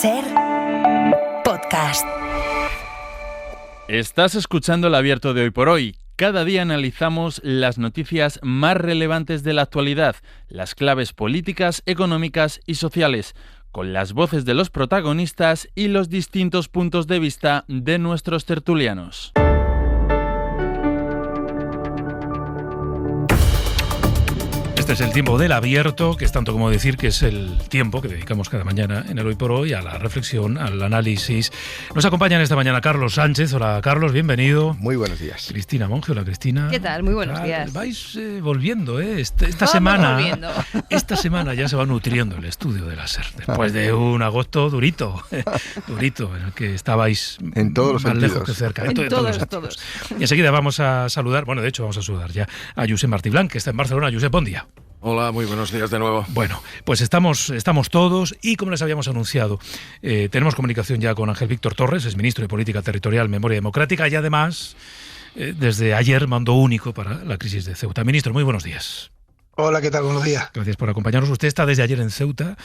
SER Podcast. Estás escuchando el Abierto de Hoy por Hoy. Cada día analizamos las noticias más relevantes de la actualidad, las claves políticas, económicas y sociales, con las voces de los protagonistas y los distintos puntos de vista de nuestros tertulianos. Este es el tiempo del abierto, que es tanto como decir que es el tiempo que dedicamos cada mañana en el Hoy por Hoy a la reflexión, al análisis. Nos acompañan esta mañana Carlos Sánchez. Hola Carlos, bienvenido. Muy buenos días. Cristina Monge, hola Cristina. ¿Qué tal? Muy buenos días. Vais volviendo, esta semana. Volviendo. Esta semana ya se va nutriendo el estudio de la SER, después de un agosto durito, en el que estabais en todos los más sentidos. lejos que cerca. En todos. Y enseguida vamos a saludar, de hecho vamos a saludar ya a Josep Martí Blanc, que está en Barcelona. Josep, buen día. Hola, muy buenos días de nuevo. Bueno, pues estamos todos y como les habíamos anunciado, tenemos comunicación ya con Ángel Víctor Torres, es ministro de Política Territorial, Memoria Democrática y además desde ayer mando único para la crisis de Ceuta. Ministro, muy buenos días. Hola, ¿qué tal? Buenos días. Gracias por acompañarnos. Usted está desde ayer en Ceuta.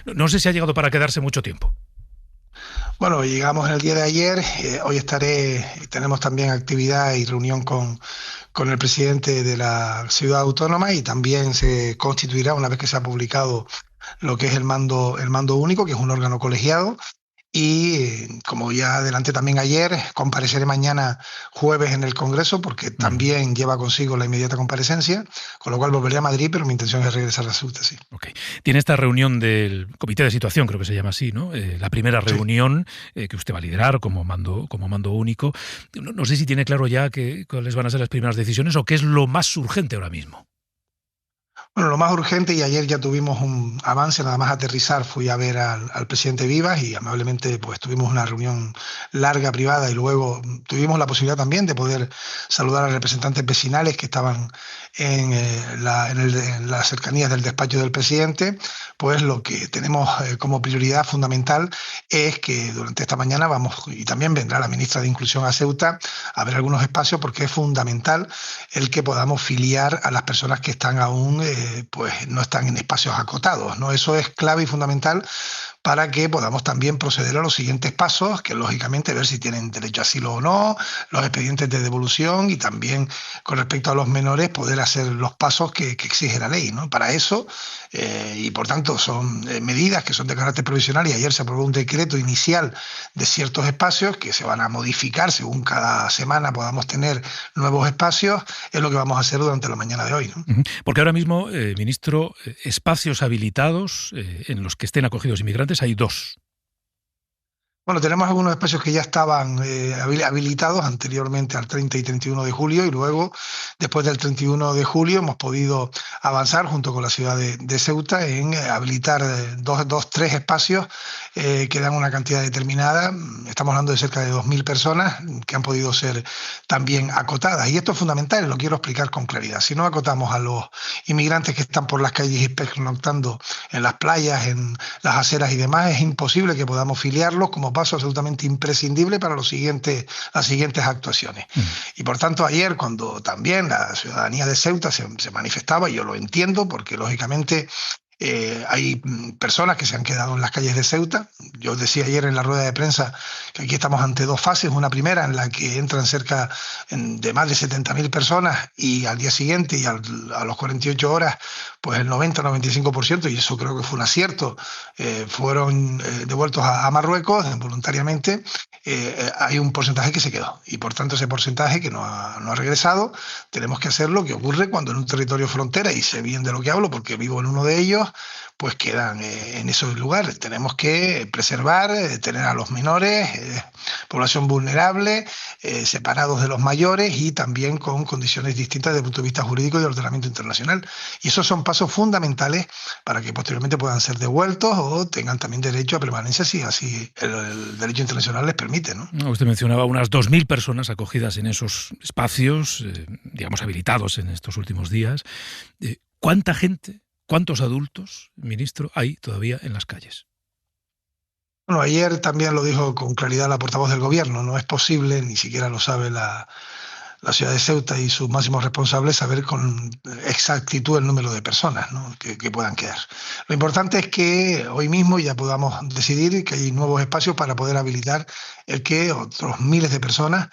No sé si ha llegado para quedarse mucho tiempo. Bueno, llegamos el día de ayer, hoy tenemos también actividad y reunión con el presidente de la ciudad autónoma y también se constituirá, una vez que se ha publicado lo que es el mando único, que es un órgano colegiado. Y como ya adelanté también ayer, compareceré mañana jueves en el Congreso porque también lleva consigo la inmediata comparecencia, con lo cual volveré a Madrid, pero mi intención es regresar a Ceuta, sí. Okay. Tiene esta reunión del Comité de Situación, creo que se llama así, ¿no? La primera reunión que usted va a liderar como mando único. No sé si tiene claro ya cuáles van a ser las primeras decisiones o qué es lo más urgente ahora mismo. Bueno, lo más urgente, y ayer ya tuvimos un avance, nada más aterrizar, fui a ver al presidente Vivas y amablemente pues tuvimos una reunión larga, privada, y luego tuvimos la posibilidad también de poder saludar a representantes vecinales que estaban en las cercanías del despacho del presidente. Pues lo que tenemos como prioridad fundamental es que durante esta mañana y también vendrá la ministra de Inclusión a Ceuta, a ver algunos espacios, porque es fundamental el que podamos filiar a las personas que están aún pues no están en espacios acotados, ¿no? Eso es clave y fundamental para que podamos también proceder a los siguientes pasos, que lógicamente ver si tienen derecho a asilo o no, los expedientes de devolución y también con respecto a los menores poder hacer los pasos que exige la ley, ¿no? Para eso, y por tanto son medidas que son de carácter provisional y ayer se aprobó un decreto inicial de ciertos espacios que se van a modificar según cada semana podamos tener nuevos espacios, es lo que vamos a hacer durante la mañana de hoy, ¿no? Porque ahora mismo, ministro, espacios habilitados en los que estén acogidos inmigrantes hay 2. Bueno, tenemos algunos espacios que ya estaban habilitados anteriormente al 30 y 31 de julio y luego, después del 31 de julio, hemos podido avanzar junto con la ciudad de Ceuta en habilitar 3 espacios que dan una cantidad determinada. Estamos hablando de cerca de 2.000 personas que han podido ser también acotadas. Y esto es fundamental y lo quiero explicar con claridad. Si no acotamos a los inmigrantes que están por las calles y pernoctando en las playas, en las aceras y demás, es imposible que podamos filiarlos como paso absolutamente imprescindible para las siguientes actuaciones. Y por tanto ayer, cuando también la ciudadanía de Ceuta se manifestaba, y yo lo entiendo porque lógicamente hay personas que se han quedado en las calles de Ceuta. Yo decía ayer en la rueda de prensa que aquí estamos ante 2 fases, una primera en la que entran cerca de más de 70.000 personas y al día siguiente y a los 48 horas pues el 90-95%, y eso creo que fue un acierto, fueron devueltos a Marruecos voluntariamente. Hay un porcentaje que se quedó y por tanto ese porcentaje que no ha regresado, tenemos que hacer lo que ocurre cuando en un territorio frontera, y sé bien de lo que hablo porque vivo en uno de ellos, pues quedan en esos lugares. Tenemos que preservar, tener a los menores, población vulnerable, separados de los mayores y también con condiciones distintas desde el punto de vista jurídico y de ordenamiento internacional. Y esos son pasos fundamentales para que posteriormente puedan ser devueltos o tengan también derecho a permanencia si así el derecho internacional les permite, ¿no? Usted mencionaba unas 2.000 personas acogidas en esos espacios, digamos, habilitados en estos últimos días. ¿Cuánta gente, cuántos adultos, ministro, hay todavía en las calles? Bueno, ayer también lo dijo con claridad la portavoz del Gobierno. No es posible, ni siquiera lo sabe la la ciudad de Ceuta y sus máximos responsables saber con exactitud el número de personas, ¿no?, que puedan quedar. Lo importante es que hoy mismo ya podamos decidir que hay nuevos espacios para poder habilitar el que otros miles de personas,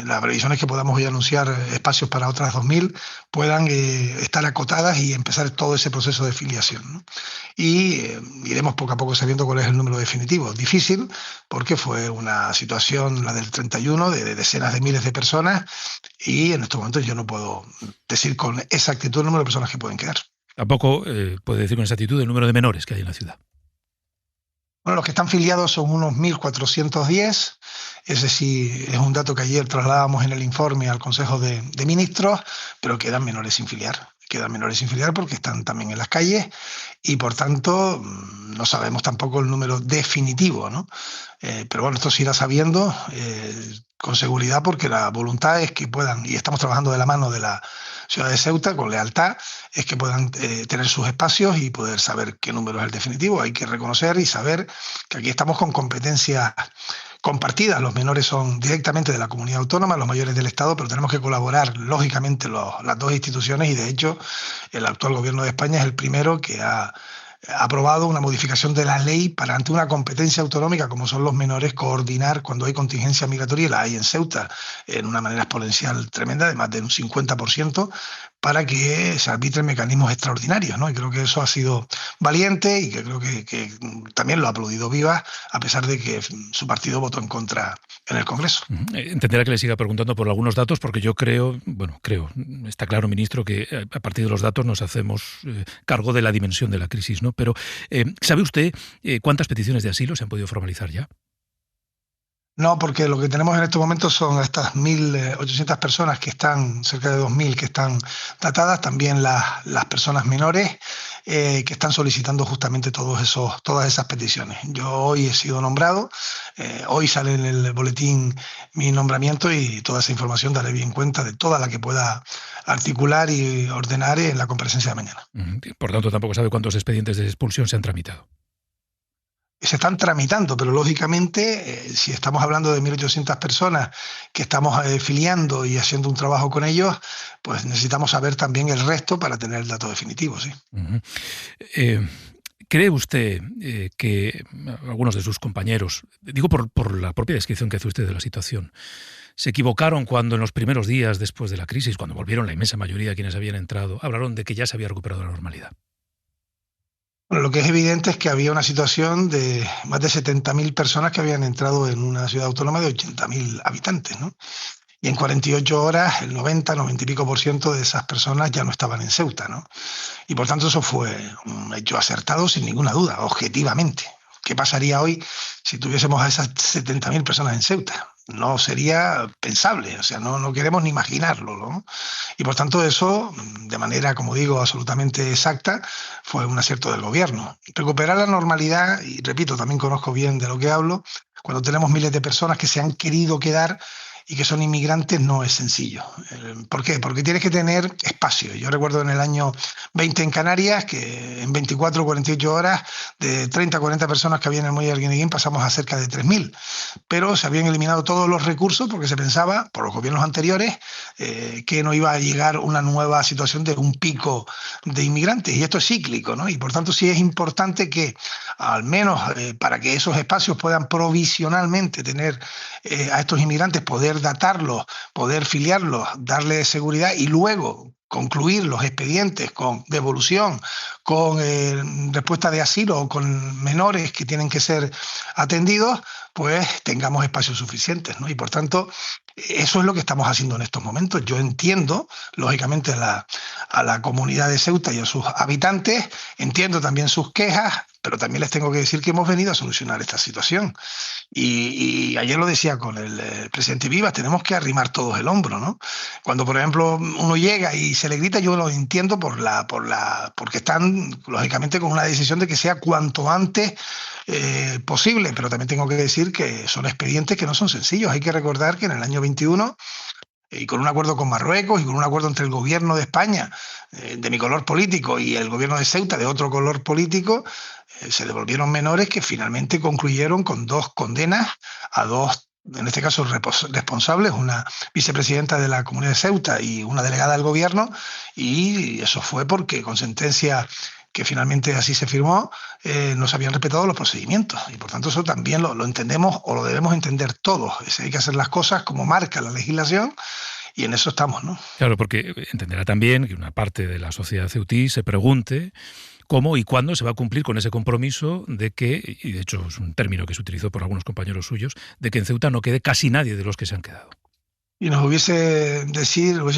la previsión es que podamos hoy anunciar espacios para otras 2.000, puedan estar acotadas y empezar todo ese proceso de filiación, ¿no? Y iremos poco a poco sabiendo cuál es el número definitivo. Difícil, porque fue una situación, la del 31, de decenas de miles de personas, y en estos momentos yo no puedo decir con exactitud el número de personas que pueden quedar. Tampoco puede decir con exactitud el número de menores que hay en la ciudad. Bueno, los que están filiados son unos 1.410. Ese sí es un dato que ayer trasladábamos en el informe al Consejo de Ministros, pero quedan menores sin filiar. Quedan menores sin filiar porque están también en las calles y, por tanto, no sabemos tampoco el número definitivo, ¿no? Pero bueno, esto se irá sabiendo con seguridad, porque la voluntad es que puedan, y estamos trabajando de la mano de la ciudad de Ceuta con lealtad, es que puedan tener sus espacios y poder saber qué número es el definitivo. Hay que reconocer y saber que aquí estamos con competencias compartidas. Los menores son directamente de la comunidad autónoma, los mayores del Estado, pero tenemos que colaborar, lógicamente, las dos instituciones, y de hecho el actual gobierno de España es el primero que ha aprobado una modificación de la ley para, ante una competencia autonómica como son los menores, coordinar cuando hay contingencia migratoria, y la hay en Ceuta en una manera exponencial tremenda, de más de un 50%, para que se arbitren mecanismos extraordinarios, ¿no? Y creo que eso ha sido valiente, y que creo que también lo ha aplaudido Viva, a pesar de que su partido votó en contra en el Congreso. Entenderá que le siga preguntando por algunos datos, porque yo creo, está claro, ministro, que a partir de los datos nos hacemos cargo de la dimensión de la crisis, ¿no? Pero, ¿sabe usted cuántas peticiones de asilo se han podido formalizar ya? No, porque lo que tenemos en estos momentos son estas 1.800 personas que están, cerca de 2.000 que están tratadas, también las personas menores que están solicitando justamente todas esas peticiones. Yo hoy he sido nombrado, hoy sale en el boletín mi nombramiento, y toda esa información daré bien cuenta de toda la que pueda articular y ordenar en la comparecencia de mañana. Por tanto, tampoco sabe cuántos expedientes de expulsión se han tramitado. Se están tramitando, pero lógicamente, si estamos hablando de 1.800 personas que estamos filiando y haciendo un trabajo con ellos, pues necesitamos saber también el resto para tener el dato definitivo, sí. ¿Cree usted que algunos de sus compañeros, digo por la propia descripción que hace usted de la situación, se equivocaron cuando en los primeros días después de la crisis, cuando volvieron la inmensa mayoría de quienes habían entrado, hablaron de que ya se había recuperado la normalidad? Bueno, lo que es evidente es que había una situación de más de 70.000 personas que habían entrado en una ciudad autónoma de 80.000 habitantes, ¿no? Y en 48 horas, el 90 y pico % de esas personas ya no estaban en Ceuta, ¿no? Y por tanto eso fue un hecho acertado sin ninguna duda, objetivamente. ¿Qué pasaría hoy si tuviésemos a esas 70.000 personas en Ceuta? No sería pensable, o sea, no queremos ni imaginarlo, ¿no? Y por tanto eso, de manera, como digo, absolutamente exacta, fue un acierto del gobierno. Recuperar la normalidad, y repito, también conozco bien de lo que hablo, cuando tenemos miles de personas que se han querido quedar y que son inmigrantes, no es sencillo. ¿Por qué? Porque tienes que tener espacio. Yo recuerdo en el año 20 en Canarias que en 24 o 48 horas, de 30 a 40 personas que había en el muelle de Arguineguín, pasamos a cerca de 3.000. Pero se habían eliminado todos los recursos porque se pensaba, por los gobiernos anteriores, que no iba a llegar una nueva situación de un pico de inmigrantes. Y esto es cíclico, ¿no? Y por tanto sí es importante que, al menos para que esos espacios puedan provisionalmente tener a estos inmigrantes, poder datarlos, poder filiarlos, darles seguridad y luego concluir los expedientes con devolución, con respuesta de asilo o con menores que tienen que ser atendidos, pues tengamos espacios suficientes, ¿no? Y por tanto, eso es lo que estamos haciendo en estos momentos. Yo entiendo, lógicamente, a la comunidad de Ceuta y a sus habitantes, entiendo también sus quejas, pero también les tengo que decir que hemos venido a solucionar esta situación. Y ayer lo decía con el presidente Vivas, tenemos que arrimar todos el hombro, ¿no? Cuando, por ejemplo, uno llega y se le grita, yo lo entiendo porque están, lógicamente, con una decisión de que sea cuanto antes posible, pero también tengo que decir que son expedientes que no son sencillos. Hay que recordar que en el año 21, y con un acuerdo con Marruecos y con un acuerdo entre el gobierno de España, de mi color político, y el gobierno de Ceuta, de otro color político, se devolvieron menores que finalmente concluyeron con 2 condenas a 2 en este caso responsables, una vicepresidenta de la Comunidad de Ceuta y una delegada del gobierno, y eso fue porque con sentencia que finalmente así se firmó, no se habían respetado los procedimientos, y por tanto eso también lo entendemos o lo debemos entender todos. Hay que hacer las cosas como marca la legislación, y en eso estamos, ¿no? Claro, porque entenderá también que una parte de la sociedad ceutí se pregunte cómo y cuándo se va a cumplir con ese compromiso de que, y de hecho es un término que se utilizó por algunos compañeros suyos, de que en Ceuta no quede casi nadie de los que se han quedado. Y nos hubiese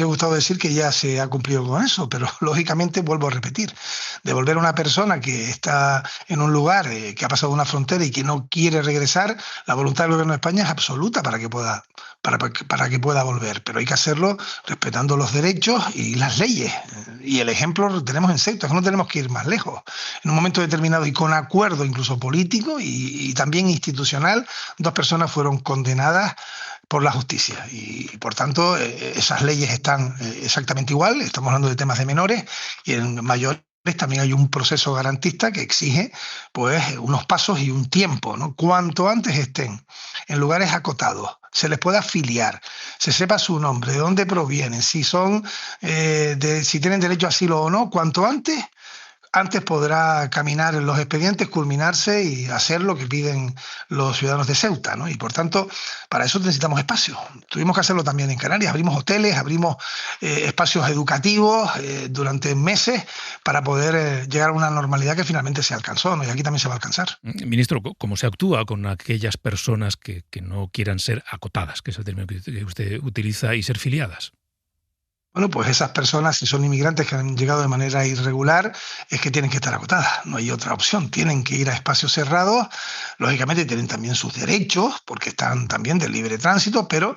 gustado decir que ya se ha cumplido con eso, pero lógicamente vuelvo a repetir, devolver a una persona que está en un lugar, que ha pasado una frontera y que no quiere regresar, la voluntad del gobierno de España es absoluta para que pueda volver, pero hay que hacerlo respetando los derechos y las leyes. Y el ejemplo lo tenemos en Ceuta, que no tenemos que ir más lejos. En un momento determinado y con acuerdo incluso político y también institucional, 2 personas fueron condenadas por la justicia, y por tanto esas leyes están exactamente igual. Estamos hablando de temas de menores, y en mayores también hay un proceso garantista que exige pues unos pasos y un tiempo, ¿no? Cuanto antes estén en lugares acotados, se les pueda afiliar, se sepa su nombre, de dónde provienen, si son si tienen derecho a asilo o no, cuanto antes podrá caminar en los expedientes, culminarse y hacer lo que piden los ciudadanos de Ceuta, ¿no? Y por tanto, para eso necesitamos espacios. Tuvimos que hacerlo también en Canarias. Abrimos hoteles, abrimos espacios educativos durante meses para poder llegar a una normalidad que finalmente se alcanzó, ¿no? Y aquí también se va a alcanzar. Ministro, ¿cómo se actúa con aquellas personas que no quieran ser acotadas, que es el término que usted utiliza, y ser filiadas? Bueno, pues esas personas, si son inmigrantes que han llegado de manera irregular, es que tienen que estar acotadas, no hay otra opción. Tienen que ir a espacios cerrados, lógicamente tienen también sus derechos, porque están también de libre tránsito, pero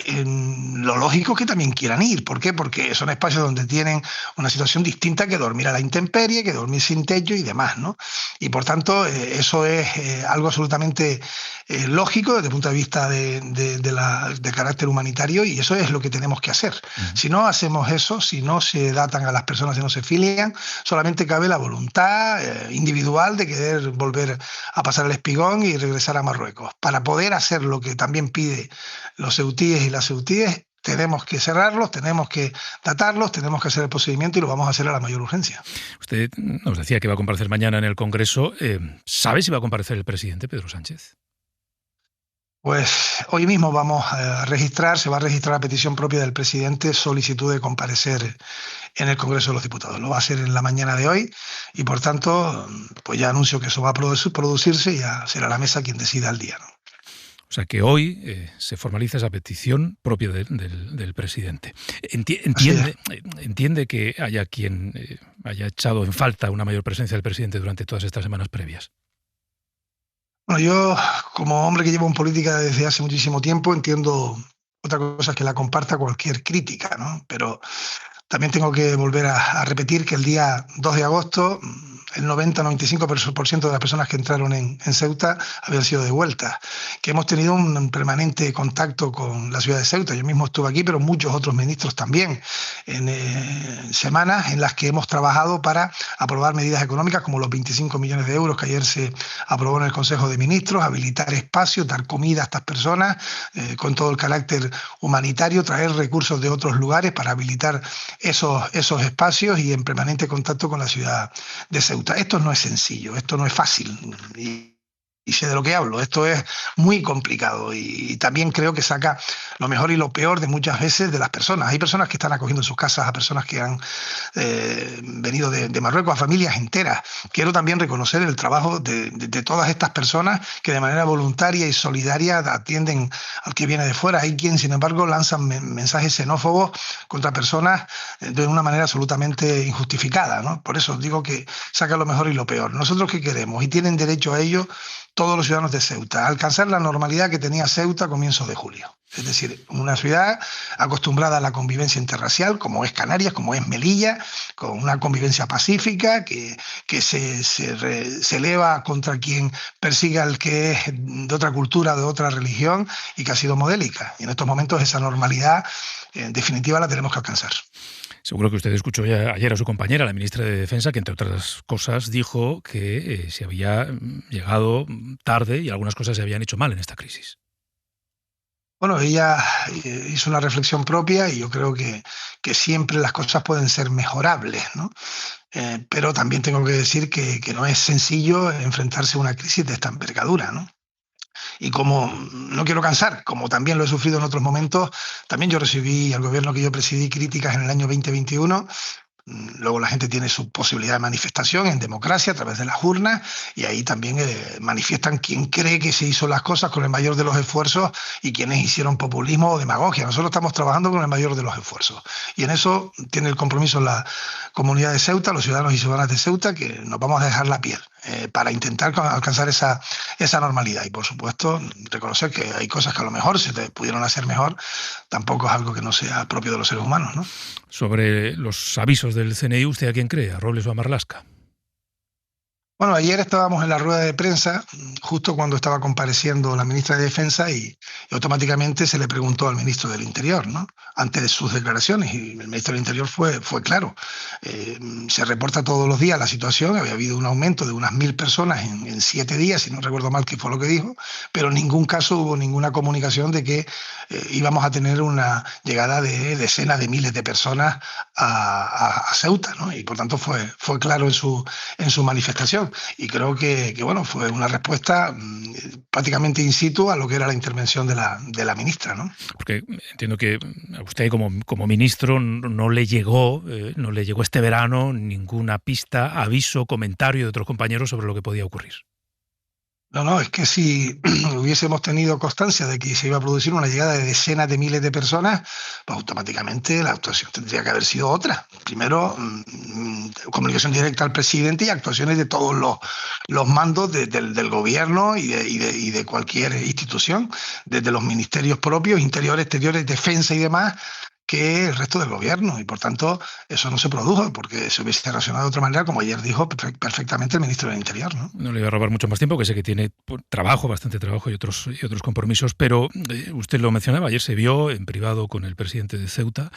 lo lógico es que también quieran ir. ¿Por qué? Porque son espacios donde tienen una situación distinta que dormir a la intemperie, que dormir sin techo y demás, ¿no? Y por tanto, eso es algo absolutamente lógico desde el punto de vista de carácter humanitario, y eso es lo que tenemos que hacer. Si no hacemos eso, si no se datan a las personas y no se filian, solamente cabe la voluntad individual de querer volver a pasar el espigón y regresar a Marruecos. Para poder hacer lo que también pide los ceutíes y las ceutíes, tenemos que cerrarlos, tenemos que datarlos, tenemos que hacer el procedimiento, y lo vamos a hacer a la mayor urgencia. Usted nos decía que va a comparecer mañana en el Congreso. ¿Sabe si va a comparecer el presidente Pedro Sánchez? Pues hoy mismo se va a registrar a petición propia del presidente solicitud de comparecer en el Congreso de los Diputados. Lo va a hacer en la mañana de hoy, y por tanto pues ya anuncio que eso va a producirse, y ya será la mesa quien decida el día, ¿no? O sea que hoy se formaliza esa petición propia del presidente. ¿Entiende que haya quien haya echado en falta una mayor presencia del presidente durante todas estas semanas previas? Bueno, yo, como hombre que llevo en política desde hace muchísimo tiempo, entiendo otra cosa es que la comparta cualquier crítica, ¿no? Pero también tengo que volver a repetir que el día 2 de agosto el 90-95% de las personas que entraron en Ceuta habían sido devueltas, que hemos tenido un permanente contacto con la ciudad de Ceuta. Yo mismo estuve aquí, pero muchos otros ministros también, en semanas en las que hemos trabajado para aprobar medidas económicas como los 25 millones de euros que ayer se aprobó en el Consejo de Ministros, habilitar espacios, dar comida a estas personas con todo el carácter humanitario, traer recursos de otros lugares para habilitar esos espacios, y en permanente contacto con la ciudad de Ceuta. Esto no es sencillo, esto no es fácil, y sé de lo que hablo. Esto es muy complicado, y también creo que saca lo mejor y lo peor de muchas veces de las personas. Hay personas que están acogiendo en sus casas a personas que han venido de Marruecos, a familias enteras. Quiero también reconocer el trabajo de todas estas personas que de manera voluntaria y solidaria atienden al que viene de fuera. Hay quienes, sin embargo, lanzan mensajes xenófobos contra personas de una manera absolutamente injustificada, ¿no? Por eso digo que saca lo mejor y lo peor. ¿Nosotros qué queremos? Y tienen derecho a ello todos los ciudadanos de Ceuta, alcanzar la normalidad que tenía Ceuta a comienzos de julio. Es decir, una ciudad acostumbrada a la convivencia interracial, como es Canarias, como es Melilla, con una convivencia pacífica que se eleva contra quien persiga al que es de otra cultura, de otra religión, y que ha sido modélica. Y en estos momentos esa normalidad, en definitiva, la tenemos que alcanzar. Seguro que usted escuchó ya ayer a su compañera, la ministra de Defensa, que entre otras cosas dijo que se había llegado tarde y algunas cosas se habían hecho mal en esta crisis. Bueno, ella hizo una reflexión propia y yo creo que siempre las cosas pueden ser mejorables, ¿no? Pero también tengo que decir que no es sencillo enfrentarse a una crisis de esta envergadura, ¿no? Y como no quiero cansar, como también lo he sufrido en otros momentos, también yo recibí al gobierno que yo presidí críticas en el año 2021. Luego la gente tiene su posibilidad de manifestación en democracia a través de las urnas y ahí también manifiestan quién cree que se hizo las cosas con el mayor de los esfuerzos y quienes hicieron populismo o demagogia. Nosotros estamos trabajando con el mayor de los esfuerzos y en eso tiene el compromiso la comunidad de Ceuta, los ciudadanos y ciudadanas de Ceuta, que nos vamos a dejar la piel para intentar alcanzar esa normalidad y por supuesto reconocer que hay cosas que a lo mejor se pudieron hacer mejor, tampoco es algo que no sea propio de los seres humanos, ¿no? Sobre los avisos del CNI, ¿usted a quién cree? ¿A Robles o a Marlaska? Bueno, ayer estábamos en la rueda de prensa, justo cuando estaba compareciendo la ministra de Defensa y automáticamente se le preguntó al ministro del Interior, ¿no? Antes de sus declaraciones, y el ministro del Interior fue claro. Se reporta todos los días la situación, había habido un aumento de unas 1.000 personas en 7 días, si no recuerdo mal que fue lo que dijo, pero en ningún caso hubo ninguna comunicación de que íbamos a tener una llegada de decenas de miles de personas a Ceuta, ¿no? Y por tanto fue claro en su manifestación. Y creo que bueno, fue una respuesta prácticamente in situ a lo que era la intervención de la ministra, ¿no? Porque entiendo que a usted como ministro no le llegó este verano ninguna pista, aviso, comentario de otros compañeros sobre lo que podía ocurrir. No, es que si hubiésemos tenido constancia de que se iba a producir una llegada de decenas de miles de personas, pues automáticamente la actuación tendría que haber sido otra. Primero, comunicación directa al presidente y actuaciones de todos los mandos del gobierno y de cualquier institución, desde los ministerios propios, interior, exteriores, defensa y demás, que el resto del gobierno, y por tanto eso no se produjo porque se hubiese reaccionado de otra manera, como ayer dijo perfectamente el ministro del Interior, ¿no? No le voy a robar mucho más tiempo, que sé que tiene bastante trabajo y otros compromisos, pero usted lo mencionaba, ayer se vio en privado con el presidente de Ceuta,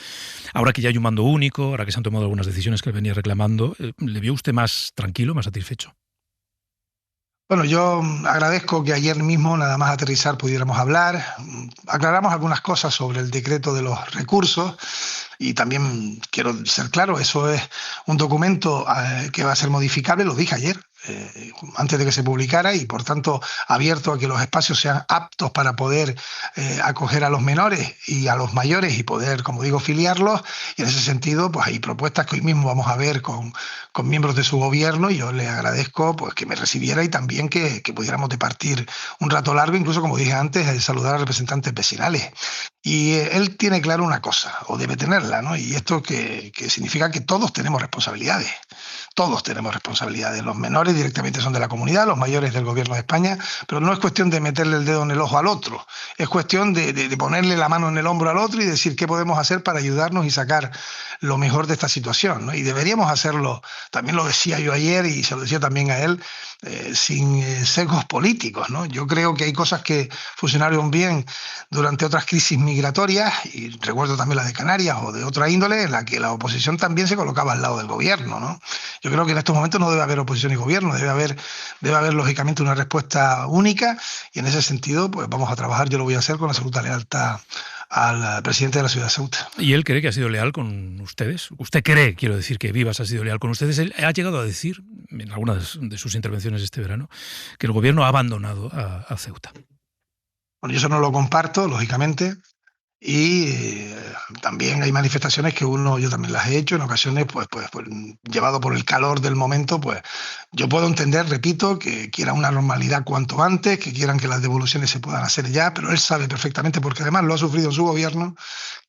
ahora que ya hay un mando único, ahora que se han tomado algunas decisiones que él venía reclamando, ¿le vio usted más tranquilo, más satisfecho? Bueno, yo agradezco que ayer mismo, nada más aterrizar, pudiéramos hablar. Aclaramos algunas cosas sobre el decreto de los recursos y también quiero ser claro, eso es un documento que va a ser modificable, lo dije ayer, antes de que se publicara y por tanto abierto a que los espacios sean aptos para poder acoger a los menores y a los mayores y poder, como digo, filiarlos. Y en ese sentido, pues hay propuestas que hoy mismo vamos a ver con miembros de su gobierno y yo le agradezco pues que me recibiera y también que pudiéramos departir un rato largo, incluso como dije antes, saludar a representantes vecinales. Y él tiene claro una cosa, o debe tenerla, ¿no? Y esto que significa que todos tenemos responsabilidades. Todos tenemos responsabilidades. Los menores directamente son de la comunidad, los mayores del gobierno de España, pero no es cuestión de meterle el dedo en el ojo al otro. Es cuestión de ponerle la mano en el hombro al otro y decir qué podemos hacer para ayudarnos y sacar lo mejor de esta situación, ¿no? Y deberíamos hacerlo, también lo decía yo ayer y se lo decía también a él, sin sesgos políticos, ¿no? Yo creo que hay cosas que funcionaron bien durante otras crisis migratorias, y recuerdo también la de Canarias o de otra índole, en la que la oposición también se colocaba al lado del gobierno, ¿no? Yo creo que en estos momentos no debe haber oposición y gobierno, debe haber lógicamente una respuesta única y en ese sentido pues vamos a trabajar, yo lo voy a hacer con absoluta lealtad al presidente de la ciudad de Ceuta. ¿Y él cree que ha sido leal con ustedes? ¿Usted cree, quiero decir, que Vivas ha sido leal con ustedes? Él ha llegado a decir, en algunas de sus intervenciones este verano, que el gobierno ha abandonado a Ceuta. Bueno, yo eso no lo comparto, lógicamente, y también hay manifestaciones que yo también las he hecho en ocasiones, pues llevado por el calor del momento, pues yo puedo entender, repito, que quieran una normalidad cuanto antes, que quieran que las devoluciones se puedan hacer ya, pero él sabe perfectamente, porque además lo ha sufrido en su gobierno,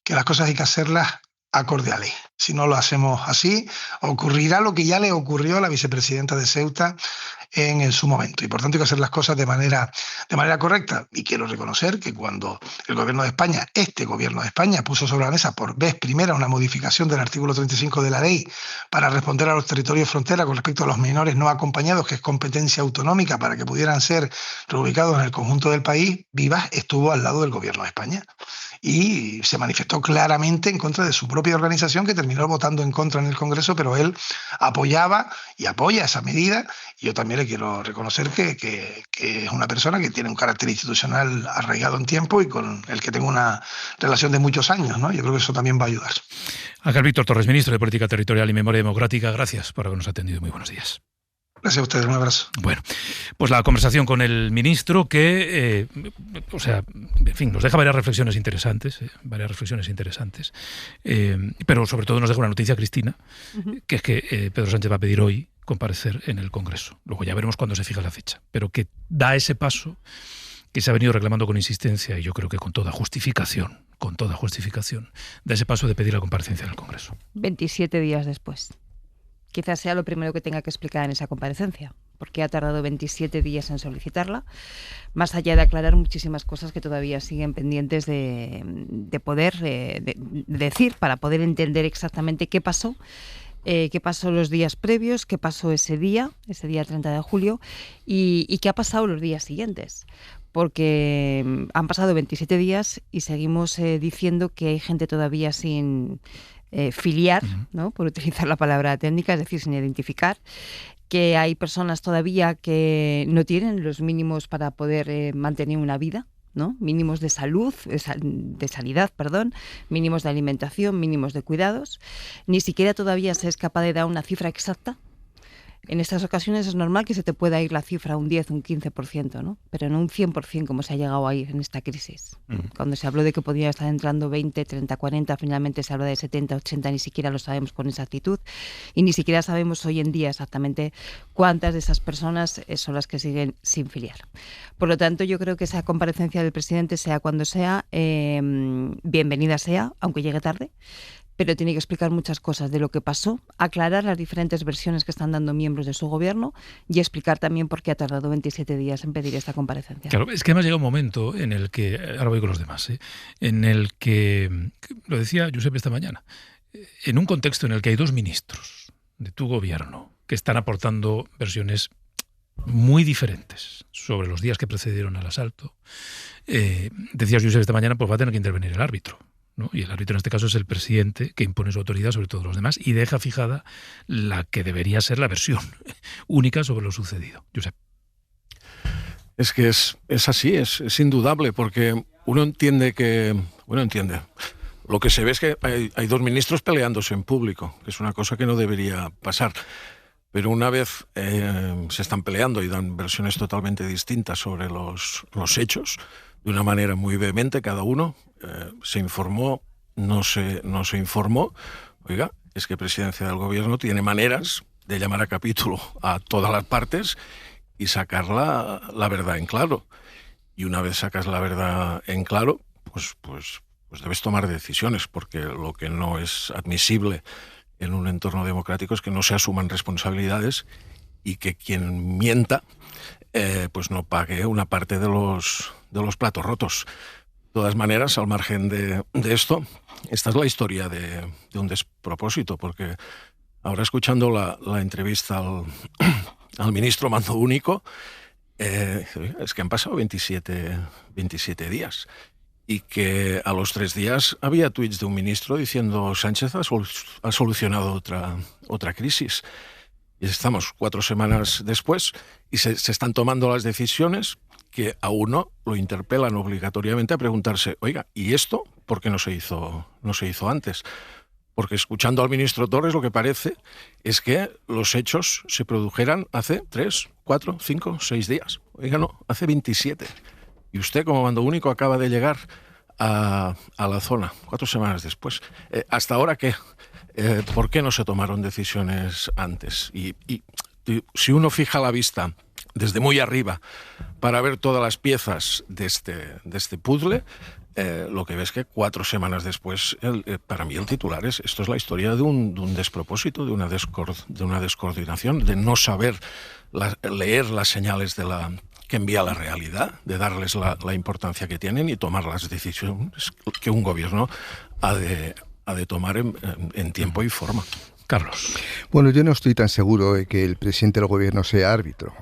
que las cosas hay que hacerlas acorde a ley. Si no lo hacemos así, ocurrirá lo que ya le ocurrió a la vicepresidenta de Ceuta en su momento. Y por tanto hay que hacer las cosas de manera correcta. Y quiero reconocer que cuando el gobierno de España, este gobierno de España, puso sobre la mesa por vez primera una modificación del artículo 35 de la ley para responder a los territorios de frontera con respecto a los menores no acompañados, que es competencia autonómica para que pudieran ser reubicados en el conjunto del país, Vivas estuvo al lado del gobierno de España. y se manifestó claramente en contra de su propia organización, que terminó votando en contra en el Congreso, pero él apoyaba y apoya esa medida. Y yo también le quiero reconocer que es una persona que tiene un carácter institucional arraigado en tiempo y con el que tengo una relación de muchos años, ¿no? Yo creo que eso también va a ayudar. Ángel Víctor Torres, ministro de Política Territorial y Memoria Democrática, gracias por habernos atendido. Muy buenos días. Gracias a ustedes, un abrazo. Bueno, pues la conversación con el ministro que, en fin, nos deja varias reflexiones interesantes, pero sobre todo nos deja una noticia, Cristina, que es que Pedro Sánchez va a pedir hoy comparecer en el Congreso. Luego ya veremos cuándo se fija la fecha, pero que da ese paso que se ha venido reclamando con insistencia y yo creo que con toda justificación, da ese paso de pedir la comparecencia en el Congreso. 27 días después. Quizás sea lo primero que tenga que explicar en esa comparecencia, porque ha tardado 27 días en solicitarla, más allá de aclarar muchísimas cosas que todavía siguen pendientes de poder decir, para poder entender exactamente qué pasó los días previos, qué pasó ese día 30 de julio, y qué ha pasado los días siguientes. Porque han pasado 27 días y seguimos diciendo que hay gente todavía sin filiar, ¿no? Por utilizar la palabra técnica, es decir, sin identificar, que hay personas todavía que no tienen los mínimos para poder mantener una vida, ¿no? Mínimos de salud, de sanidad, mínimos de alimentación, mínimos de cuidados. Ni siquiera todavía se es capaz de dar una cifra exacta. En estas ocasiones es normal que se te pueda ir la cifra a un 10, un 15%, ¿no? Pero no un 100% como se ha llegado a ir en esta crisis. Cuando se habló de que podía estar entrando 20, 30, 40, finalmente se habla de 70, 80, ni siquiera lo sabemos con exactitud y ni siquiera sabemos hoy en día exactamente cuántas de esas personas son las que siguen sin filiar. Por lo tanto, yo creo que esa comparecencia del presidente, sea cuando sea, bienvenida sea, aunque llegue tarde, pero tiene que explicar muchas cosas de lo que pasó, aclarar las diferentes versiones que están dando miembros de su gobierno y explicar también por qué ha tardado 27 días en pedir esta comparecencia. Claro, es que además llega un momento en el que, ahora voy con los demás, en el que, lo decía Josep esta mañana, en un contexto en el que hay dos ministros de tu gobierno que están aportando versiones muy diferentes sobre los días que precedieron al asalto, decías Josep esta mañana, pues va a tener que intervenir el árbitro, ¿no? Y el árbitro en este caso es el presidente, que impone su autoridad sobre todos los demás y deja fijada la que debería ser la versión única sobre lo sucedido. Josep. Es que es así, es indudable, porque uno entiende que... Lo que se ve es que hay dos ministros peleándose en público, que es una cosa que no debería pasar. Pero una vez se están peleando y dan versiones totalmente distintas sobre los hechos, de una manera muy vehemente cada uno, se informó, no se informó. Oiga, es que Presidencia del Gobierno tiene maneras de llamar a capítulo a todas las partes y sacar la verdad en claro. Y una vez sacas la verdad en claro, pues debes tomar decisiones, porque lo que no es admisible en un entorno democrático es que no se asuman responsabilidades y que quien mienta pues no pague una parte de los platos rotos. De todas maneras, al margen de esto, esta es la historia de un despropósito, porque ahora escuchando la entrevista al ministro mando único, es que han pasado 27 días y que a los 3 días había tuits de un ministro diciendo Sánchez ha solucionado otra crisis. Y estamos 4 semanas después y se están tomando las decisiones que a uno lo interpelan obligatoriamente a preguntarse, oiga, ¿y esto por qué no se hizo antes? Porque escuchando al ministro Torres lo que parece es que los hechos se produjeran hace 3, 4, 5, 6 días. Oiga, no, hace 27. Y usted como mando único acaba de llegar a la zona 4 semanas después. ¿Hasta ahora qué? ¿Por qué no se tomaron decisiones antes? Y si uno fija la vista desde muy arriba para ver todas las piezas de este puzzle, lo que ves que 4 semanas después, para mí el titular es, esto es la historia de un despropósito, de una descoordinación, de no saber leer las señales que envía la realidad, de darles la importancia que tienen y tomar las decisiones que un gobierno ha de tomar en tiempo y forma. Carlos. Bueno, yo no estoy tan seguro de que el presidente del gobierno sea árbitro,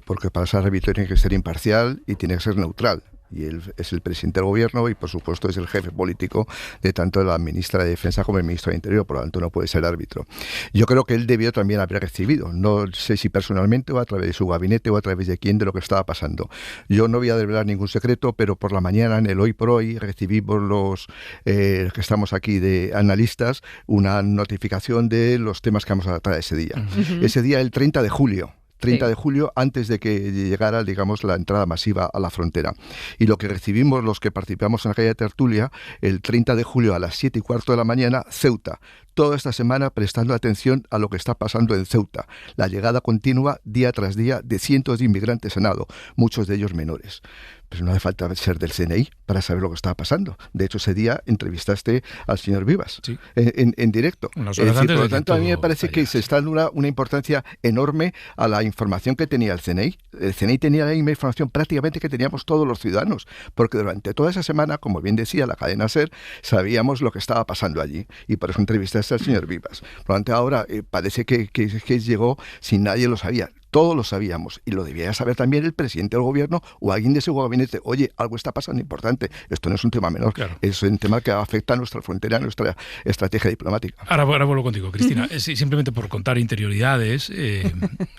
porque para ser árbitro tiene que ser imparcial y tiene que ser neutral. y él es el presidente del gobierno y por supuesto es el jefe político de tanto la ministra de Defensa como el ministro de Interior, por lo tanto no puede ser árbitro. Yo creo que él debió también haber recibido, no sé si personalmente o a través de su gabinete o a través de quién, de lo que estaba pasando. Yo no voy a desvelar ningún secreto, pero por la mañana en el Hoy por Hoy recibimos los que estamos aquí de analistas una notificación de los temas que vamos a tratar ese día. Ese día, el 30 de julio, de julio, antes de que llegara, digamos, la entrada masiva a la frontera. Y lo que recibimos los que participamos en aquella tertulia, el 30 de julio a las 7:15 de la mañana, Ceuta. Toda esta semana prestando atención a lo que está pasando en Ceuta. La llegada continua, día tras día, de cientos de inmigrantes a nado, muchos de ellos menores. Pero no hace falta ser del CNI para saber lo que estaba pasando. De hecho, ese día entrevistaste al señor Vivas, sí, en directo. Es decir, por lo tanto, a mí me parece que se está dando una importancia enorme a la información que tenía el CNI. El CNI tenía la misma información prácticamente que teníamos todos los ciudadanos, porque durante toda esa semana, como bien decía la cadena SER, sabíamos lo que estaba pasando allí. Y por eso entrevistaste al señor Vivas. Por lo tanto, ahora parece que llegó sin nadie lo sabía. Todos lo sabíamos y lo debía saber también el presidente del gobierno o alguien de su gabinete. Oye, algo está pasando importante. Esto no es un tema menor. Claro. Es un tema que afecta a nuestra frontera, a nuestra estrategia diplomática. Ahora vuelvo contigo, Cristina. Simplemente por contar interioridades,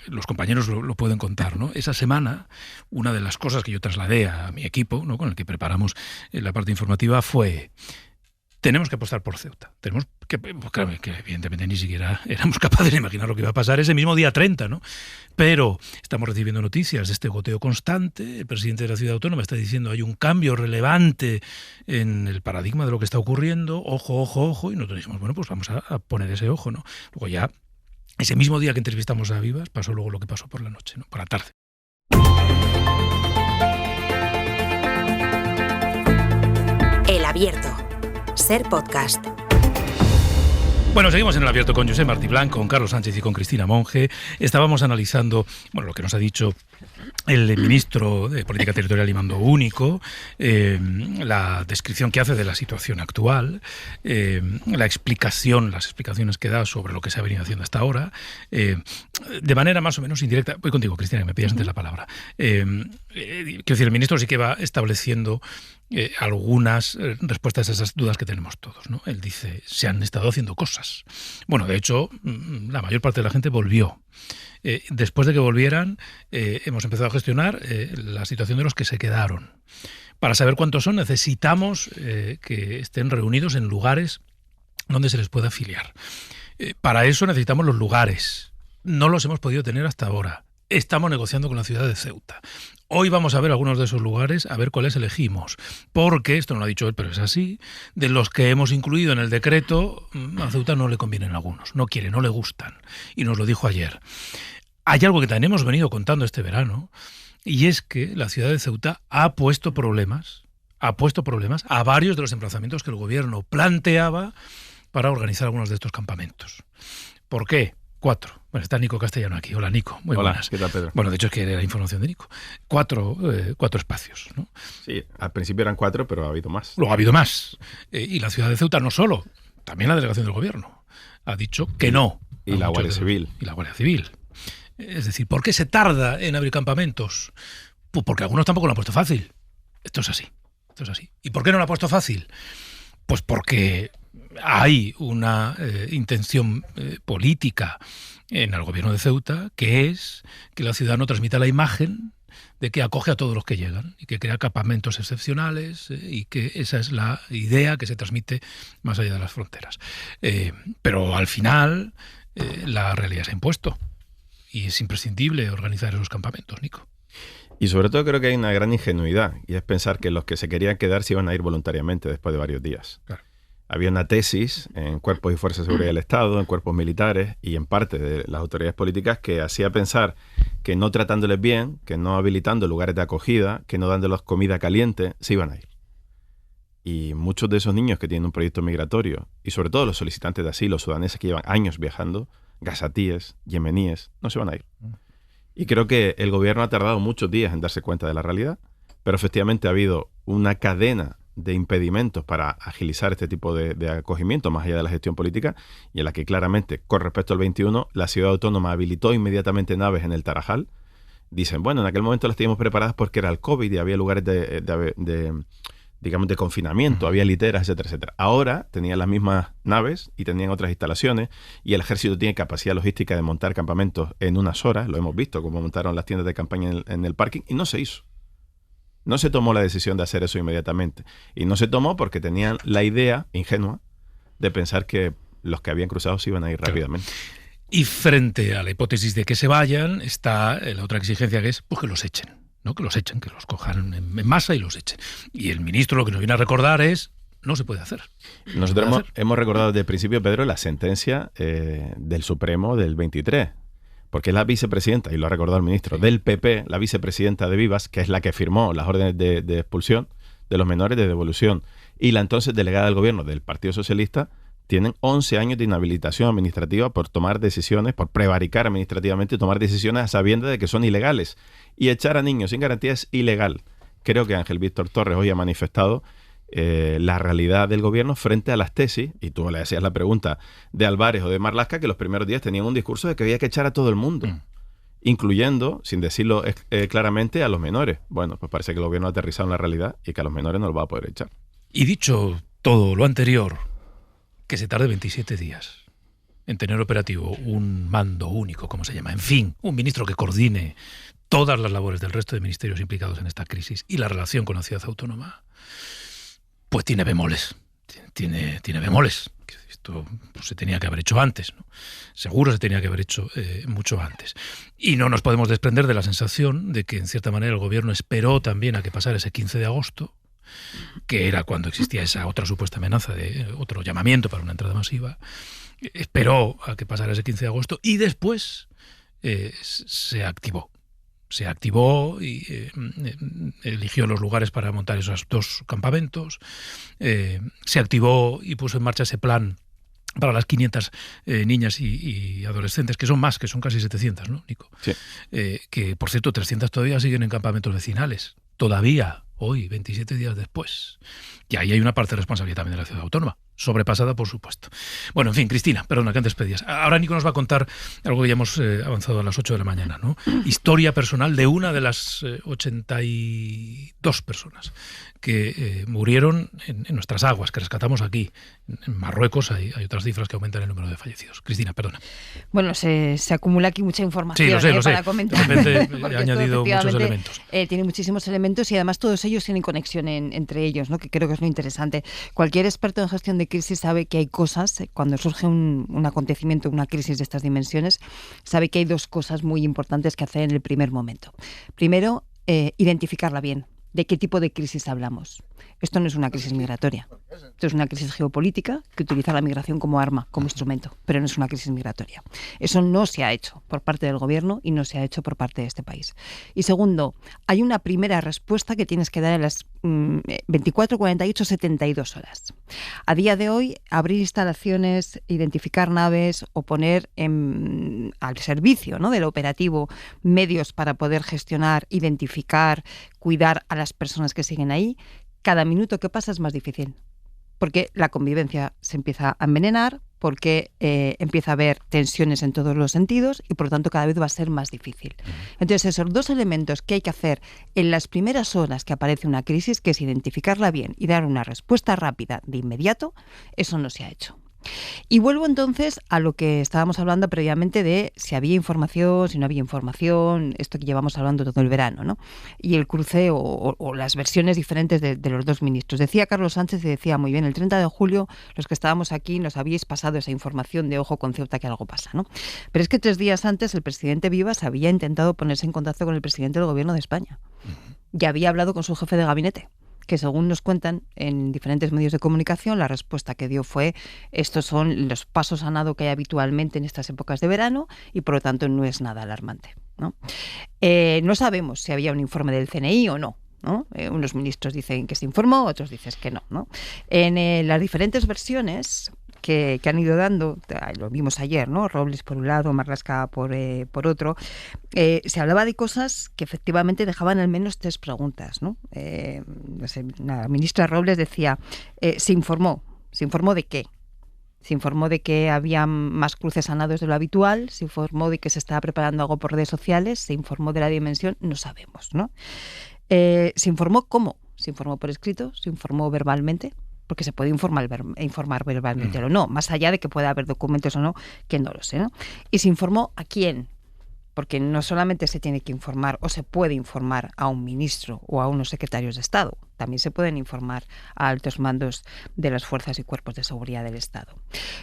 los compañeros lo pueden contar, ¿no? Esa semana, una de las cosas que yo trasladé a mi equipo, ¿no?, con el que preparamos la parte informativa, fue: tenemos que apostar por Ceuta. Tenemos que, claro, que evidentemente ni siquiera éramos capaces de imaginar lo que iba a pasar ese mismo día 30, ¿no? Pero estamos recibiendo noticias de este goteo constante. El presidente de la ciudad autónoma está diciendo hay un cambio relevante en el paradigma de lo que está ocurriendo. Ojo, ojo, ojo. Y nosotros dijimos, bueno, pues vamos a poner ese ojo, ¿no? Luego ya, ese mismo día que entrevistamos a Vivas, pasó luego lo que pasó por la noche, ¿no?, por la tarde. El Abierto. SER Podcast. Bueno, seguimos en El Abierto con Josep Martí Blanc, con Carlos Sánchez y con Cristina Monge. Estábamos analizando, bueno, lo que nos ha dicho el ministro de Política Territorial y Mando Único, la descripción que hace de la situación actual, las explicaciones que da sobre lo que se ha venido haciendo hasta ahora, de manera más o menos indirecta. Voy contigo, Cristina, que me pidas antes la palabra. Quiero decir, el ministro sí que va estableciendo algunas respuestas a esas dudas que tenemos todos, ¿no? Él dice, se han estado haciendo cosas. Bueno, de hecho, la mayor parte de la gente volvió. Después de que volvieran, hemos empezado a gestionar la situación de los que se quedaron. Para saber cuántos son, necesitamos que estén reunidos en lugares donde se les pueda afiliar. Para eso necesitamos los lugares. No los hemos podido tener hasta ahora. Estamos negociando con la ciudad de Ceuta. Hoy vamos a ver algunos de esos lugares, a ver cuáles elegimos. Porque, esto no lo ha dicho él, pero es así, de los que hemos incluido en el decreto, a Ceuta no le convienen algunos. No quiere, no le gustan. Y nos lo dijo ayer. Hay algo que también hemos venido contando este verano, y es que la ciudad de Ceuta ha puesto problemas a varios de los emplazamientos que el gobierno planteaba para organizar algunos de estos campamentos. ¿Por qué? 4. Bueno, está Nico Castellano aquí. Hola, Nico. Muy buenas. ¿Qué tal, Pedro? Bueno, de hecho es que era la información de Nico. 4 espacios, ¿no? Sí, al principio eran 4, pero ha habido más. Luego ha habido más. Y la ciudad de Ceuta no solo, también la delegación del gobierno ha dicho que no. Y la Guardia Civil. Y la Guardia Civil. Es decir, ¿por qué se tarda en abrir campamentos? Pues porque algunos tampoco lo han puesto fácil. Esto es así. ¿Y por qué no lo ha puesto fácil? Pues porque hay una intención política en el gobierno de Ceuta, que es que la ciudad no transmita la imagen de que acoge a todos los que llegan y que crea campamentos excepcionales y que esa es la idea que se transmite más allá de las fronteras. Pero al final la realidad se ha impuesto y es imprescindible organizar esos campamentos, Nico. Y sobre todo creo que hay una gran ingenuidad, y es pensar que los que se querían quedar se iban a ir voluntariamente después de varios días. Claro. Había una tesis en cuerpos y fuerzas de seguridad del Estado, en cuerpos militares y en parte de las autoridades políticas que hacía pensar que no tratándoles bien, que no habilitando lugares de acogida, que no dándoles comida caliente, se iban a ir. Y muchos de esos niños que tienen un proyecto migratorio, y sobre todo los solicitantes de asilo sudaneses que llevan años viajando, gazatíes, yemeníes, no se van a ir. Y creo que el gobierno ha tardado muchos días en darse cuenta de la realidad, pero efectivamente ha habido una cadena de impedimentos para agilizar este tipo de acogimiento más allá de la gestión política, y en la que claramente, con respecto al 21, la ciudad autónoma habilitó inmediatamente naves en el Tarajal, dicen, bueno, en aquel momento las teníamos preparadas porque era el COVID y había lugares digamos, de confinamiento, había literas, etcétera, etcétera. Ahora tenían las mismas naves y tenían otras instalaciones y el ejército tiene capacidad logística de montar campamentos en unas horas. Lo hemos visto, como montaron las tiendas de campaña en el parking, y no se hizo. No se tomó la decisión de hacer eso inmediatamente. Y no se tomó porque tenían la idea ingenua de pensar que los que habían cruzado se iban a ir rápidamente. Y frente a la hipótesis de que se vayan, está la otra exigencia, que es pues, que los echen. ¿No? Que los echen, que los cojan en masa y los echen. Y el ministro lo que nos viene a recordar es, no se puede hacer. Nosotros hemos recordado desde el principio, Pedro, la sentencia del Supremo del 23, porque es la vicepresidenta, y lo ha recordado el ministro, del PP, la vicepresidenta de Vivas, que es la que firmó las órdenes de expulsión de los menores, de devolución, y la entonces delegada del gobierno del Partido Socialista, tienen 11 años de inhabilitación administrativa por tomar decisiones, por prevaricar administrativamente y tomar decisiones a sabiendas de que son ilegales. Y echar a niños sin garantía es ilegal. Creo que Ángel Víctor Torres hoy ha manifestado la realidad del gobierno frente a las tesis, y tú le hacías la pregunta de Álvarez o de Marlaska, que los primeros días tenían un discurso de que había que echar a todo el mundo, incluyendo, sin decirlo claramente, a los menores. Bueno, pues parece que el gobierno ha aterrizado en la realidad y que a los menores no los va a poder echar. Y dicho todo lo anterior, que se tarde 27 días en tener operativo un mando único, como se llama, en fin, un ministro que coordine todas las labores del resto de ministerios implicados en esta crisis y la relación con la ciudad autónoma, pues tiene bemoles. Tiene bemoles. Esto pues, se tenía que haber hecho antes, ¿no? Seguro se tenía que haber hecho mucho antes. Y no nos podemos desprender de la sensación de que, en cierta manera, el gobierno esperó también a que pasara ese 15 de agosto, que era cuando existía esa otra supuesta amenaza de otro llamamiento para una entrada masiva. Esperó a que pasara ese 15 de agosto y después se activó. Se activó y eligió los lugares para montar esos 2 campamentos. Se activó y puso en marcha ese plan para las 500 niñas y adolescentes, que son más, que son casi 700, ¿no, Nico? Sí. Que, por cierto, 300 todavía siguen en campamentos vecinales. Todavía, hoy, 27 días después. Y ahí hay una parte de responsabilidad también de la ciudad autónoma, sobrepasada, por supuesto. Bueno, en fin, Cristina, perdona, que antes pedías. Ahora Nico nos va a contar algo que ya hemos avanzado a las 8 de la mañana, ¿no? Historia personal de una de las 82 personas que murieron en nuestras aguas, que rescatamos aquí. En Marruecos hay otras cifras que aumentan el número de fallecidos. Cristina, perdona. Bueno, se acumula aquí mucha información, sí, lo sé. para comentar. De repente he añadido muchos elementos. Tiene muchísimos elementos y además todos ellos tienen conexión entre ellos, ¿no? Que creo que es lo interesante. Cualquier experto en gestión de crisis sabe que hay cosas, cuando surge un acontecimiento, una crisis de estas dimensiones, sabe que hay 2 cosas muy importantes que hacer en el primer momento. Primero, identificarla bien. ¿De qué tipo de crisis hablamos? Esto no es una crisis migratoria. Esto es una crisis geopolítica que utiliza la migración como arma, como instrumento, pero no es una crisis migratoria. Eso no se ha hecho por parte del gobierno y no se ha hecho por parte de este país. Y segundo, hay una primera respuesta que tienes que dar en las 24, 48, 72 horas. A día de hoy, abrir instalaciones, identificar naves o poner al servicio, ¿no?, del operativo medios para poder gestionar, identificar, cuidar a las personas que siguen ahí, cada minuto que pasa es más difícil, porque la convivencia se empieza a envenenar, porque empieza a haber tensiones en todos los sentidos y por lo tanto cada vez va a ser más difícil. Entonces esos 2 elementos que hay que hacer en las primeras horas que aparece una crisis, que es identificarla bien y dar una respuesta rápida de inmediato, eso no se ha hecho. Y vuelvo entonces a lo que estábamos hablando previamente de si había información, si no había información, esto que llevamos hablando todo el verano, ¿no? Y el cruce o las versiones diferentes de los 2 ministros. Decía Carlos Sánchez y decía muy bien, el 30 de julio los que estábamos aquí nos habíais pasado esa información de ojo con Ceuta que algo pasa, ¿no? Pero es que 3 días antes el presidente Vivas había intentado ponerse en contacto con el presidente del gobierno de España. Ya había hablado con su jefe de gabinete, que según nos cuentan en diferentes medios de comunicación, la respuesta que dio fue: estos son los pasos a nado que hay habitualmente en estas épocas de verano y por lo tanto no es nada alarmante, ¿no? No sabemos si había un informe del CNI o no, ¿no? Unos ministros dicen que se informó, otros dicen que no, ¿no? En las diferentes versiones que han ido dando, lo vimos ayer, ¿no? Robles por un lado, Marlaska por otro, se hablaba de cosas que efectivamente dejaban al menos 3 preguntas, ¿no? La ministra Robles decía, ¿se informó de qué? Se informó de que había más cruces a nados de lo habitual, se informó de que se estaba preparando algo por redes sociales, se informó de la dimensión, no sabemos, ¿no? Se informó cómo, se informó por escrito, se informó verbalmente, porque se puede informar verbalmente o no, más allá de que pueda haber documentos o no, que no lo sé, ¿no? Y se informó a quién, porque no solamente se tiene que informar o se puede informar a un ministro o a unos secretarios de Estado, también se pueden informar a altos mandos de las fuerzas y cuerpos de seguridad del Estado.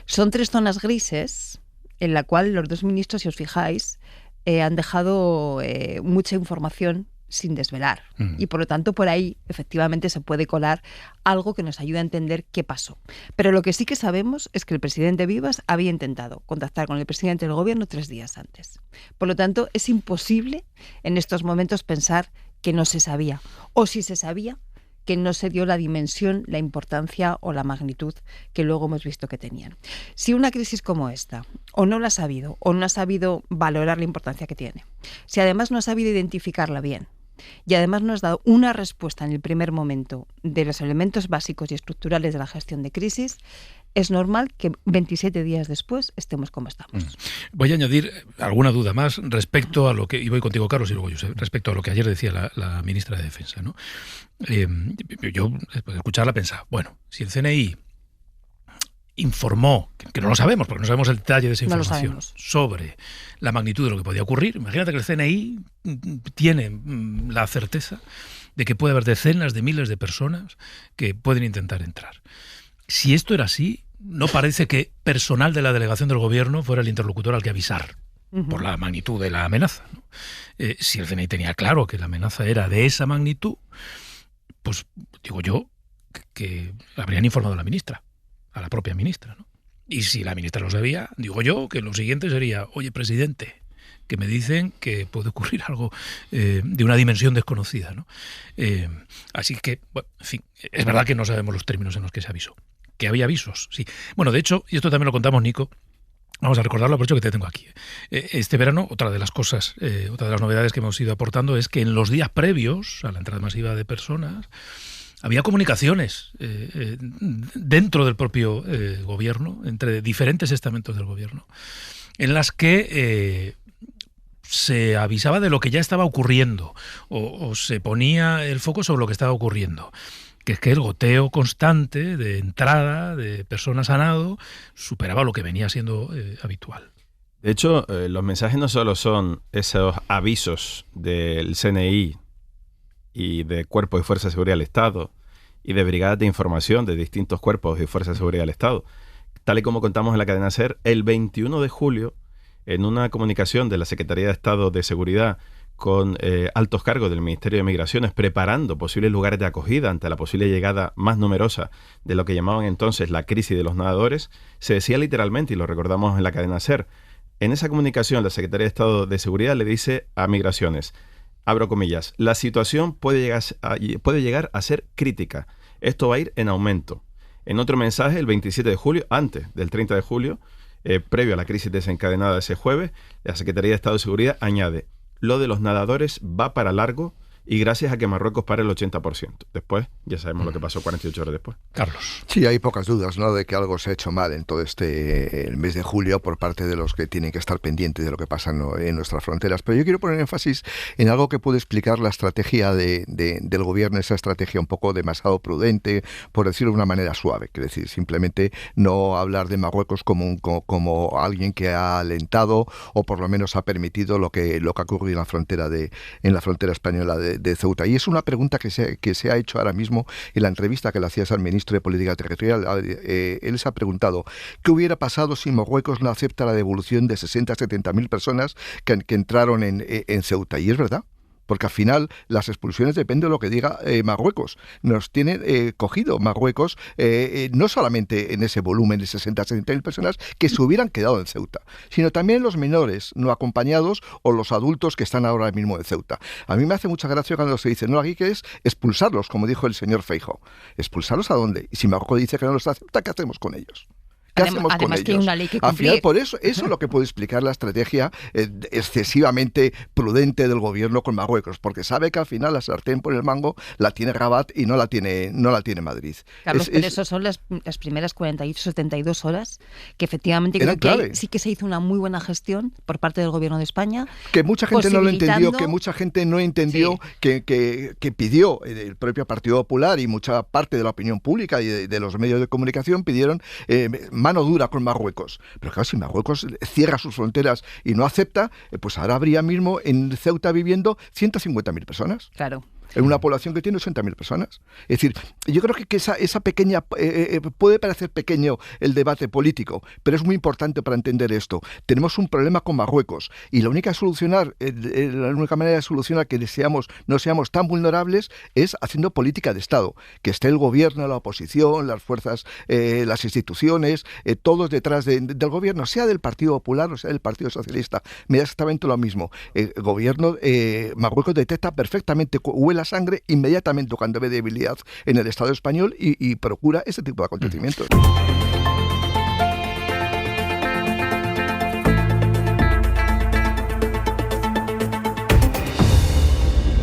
Son 3 zonas grises en la cual los 2 ministros, si os fijáis, han dejado mucha información sin desvelar. Y por lo tanto, por ahí efectivamente se puede colar algo que nos ayude a entender qué pasó. Pero lo que sí que sabemos es que el presidente Vivas había intentado contactar con el presidente del gobierno 3 días antes. Por lo tanto, es imposible en estos momentos pensar que no se sabía. O si se sabía, que no se dio la dimensión, la importancia o la magnitud que luego hemos visto que tenían. Si una crisis como esta o no la ha sabido o no ha sabido valorar la importancia que tiene, si además no ha sabido identificarla bien, y además nos ha dado una respuesta en el primer momento de los elementos básicos y estructurales de la gestión de crisis, es normal que 27 días después estemos como estamos. Voy a añadir alguna duda más respecto a lo que, y voy contigo, Carlos, y luego yo, respecto a lo que ayer decía la ministra de Defensa, ¿no? Yo, después de escucharla, pensaba, bueno, si el CNI informó, que no lo sabemos, porque no sabemos el detalle de esa información, sobre la magnitud de lo que podía ocurrir. Imagínate que el CNI tiene la certeza de que puede haber decenas de miles de personas que pueden intentar entrar. Si esto era así, no parece que personal de la delegación del gobierno fuera el interlocutor al que avisar por la magnitud de la amenaza, ¿no? Si el CNI tenía claro que la amenaza era de esa magnitud, pues digo yo que habrían informado a la ministra, a la propia ministra, ¿no? Y si la ministra lo sabía, digo yo que lo siguiente sería, oye, presidente, que me dicen que puede ocurrir algo de una dimensión desconocida, ¿no? Así que, bueno, en fin, es verdad que no sabemos los términos en los que se avisó. Que había avisos, sí. Bueno, de hecho, y esto también lo contamos, Nico, vamos a recordarlo, por eso que te tengo aquí. Este verano, otra de las cosas, otra de las novedades que hemos ido aportando es que en los días previos a la entrada masiva de personas, había comunicaciones dentro del propio gobierno, entre diferentes estamentos del gobierno, en las que se avisaba de lo que ya estaba ocurriendo o se ponía el foco sobre lo que estaba ocurriendo. Que es que el goteo constante de entrada de personas a nado superaba lo que venía siendo habitual. De hecho, los mensajes no solo son esos avisos del CNI y de Cuerpos y Fuerzas de Seguridad del Estado y de brigadas de información de distintos cuerpos y fuerzas de seguridad del Estado. Tal y como contamos en la cadena SER, el 21 de julio, en una comunicación de la Secretaría de Estado de Seguridad con altos cargos del Ministerio de Migraciones preparando posibles lugares de acogida ante la posible llegada más numerosa de lo que llamaban entonces la crisis de los nadadores, se decía literalmente, y lo recordamos en la cadena SER, en esa comunicación la Secretaría de Estado de Seguridad le dice a Migraciones, abro comillas, la situación puede llegar a ser crítica, esto va a ir en aumento. En otro mensaje, el 27 de julio, antes del 30 de julio, previo a la crisis desencadenada ese jueves, la Secretaría de Estado de Seguridad añade, lo de los nadadores va para largo y gracias a que Marruecos para el 80%. Después, ya sabemos lo que pasó 48 horas después. Carlos. Sí, hay pocas dudas, ¿no?, de que algo se ha hecho mal en todo el mes de julio por parte de los que tienen que estar pendientes de lo que pasa en nuestras fronteras. Pero yo quiero poner énfasis en algo que puede explicar la estrategia del gobierno, esa estrategia un poco demasiado prudente, por decirlo de una manera suave. Quiero decir, simplemente no hablar de Marruecos como alguien que ha alentado o por lo menos ha permitido lo que ha ocurrido en la frontera española de Ceuta. Y es una pregunta que se ha hecho ahora mismo en la entrevista que le hacías al ministro de Política Territorial. Él se ha preguntado ¿qué hubiera pasado si Marruecos no acepta la devolución de 60 a 70 mil personas que entraron en Ceuta? Y es verdad, porque al final las expulsiones dependen de lo que diga Marruecos. Nos tiene cogido Marruecos no solamente en ese volumen de 60 a 70 mil personas que se hubieran quedado en Ceuta, sino también los menores no acompañados o los adultos que están ahora mismo en Ceuta. A mí me hace mucha gracia cuando se dice, no, aquí que es expulsarlos, como dijo el señor Feijóo. ¿Expulsarlos a dónde? Y si Marruecos dice que no los acepta, ¿qué hacemos con ellos? ¿Qué hacemos con ellos? Que hay una ley que Al cumplir. final, por eso es lo que puede explicar la estrategia excesivamente prudente del gobierno con Marruecos, porque sabe que al final la sartén por el mango la tiene Rabat y no la tiene Madrid. Carlos, pero eso son las primeras 48, 72 horas que efectivamente creo que sí que se hizo una muy buena gestión por parte del gobierno de España. Que mucha gente no lo entendió, que pidió el propio Partido Popular y mucha parte de la opinión pública y de los medios de comunicación pidieron mano dura con Marruecos. Pero claro, si Marruecos cierra sus fronteras y no acepta, pues ahora habría mismo en Ceuta viviendo 150.000 personas. Claro. En una población que tiene 80.000 personas. Es decir, yo creo que esa pequeña... puede parecer pequeño el debate político, pero es muy importante para entender esto. Tenemos un problema con Marruecos y la única manera de solucionar que no seamos tan vulnerables es haciendo política de Estado. Que esté el gobierno, la oposición, las fuerzas, las instituciones, todos detrás del gobierno, sea del Partido Popular o sea del Partido Socialista. Me da exactamente lo mismo. El gobierno, Marruecos detecta perfectamente, huele la sangre inmediatamente cuando ve debilidad en el Estado español y procura ese tipo de acontecimientos.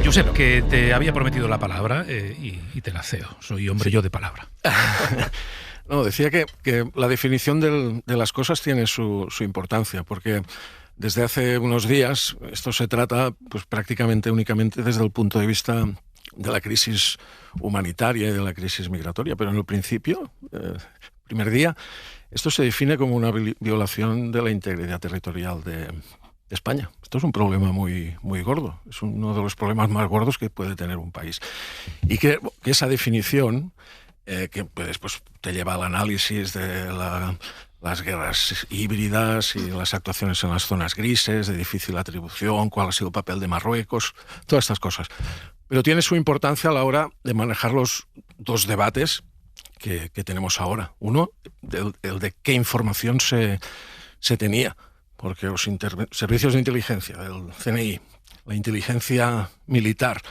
Josep, que te había prometido la palabra y te la cedo. Soy hombre yo de palabra. No, decía que la definición de las cosas tiene su importancia, porque desde hace unos días esto se trata pues prácticamente únicamente desde el punto de vista de la crisis humanitaria y de la crisis migratoria, pero en el principio, primer día, esto se define como una violación de la integridad territorial de España. Esto es un problema muy, muy gordo, es uno de los problemas más gordos que puede tener un país. Y que esa definición, que después te lleva al análisis de las guerras híbridas y las actuaciones en las zonas grises, de difícil atribución, cuál ha sido el papel de Marruecos, todas estas cosas. Pero tiene su importancia a la hora de manejar los dos debates que tenemos ahora. Uno, el de qué información se tenía, porque los servicios de inteligencia del CNI, la inteligencia militar,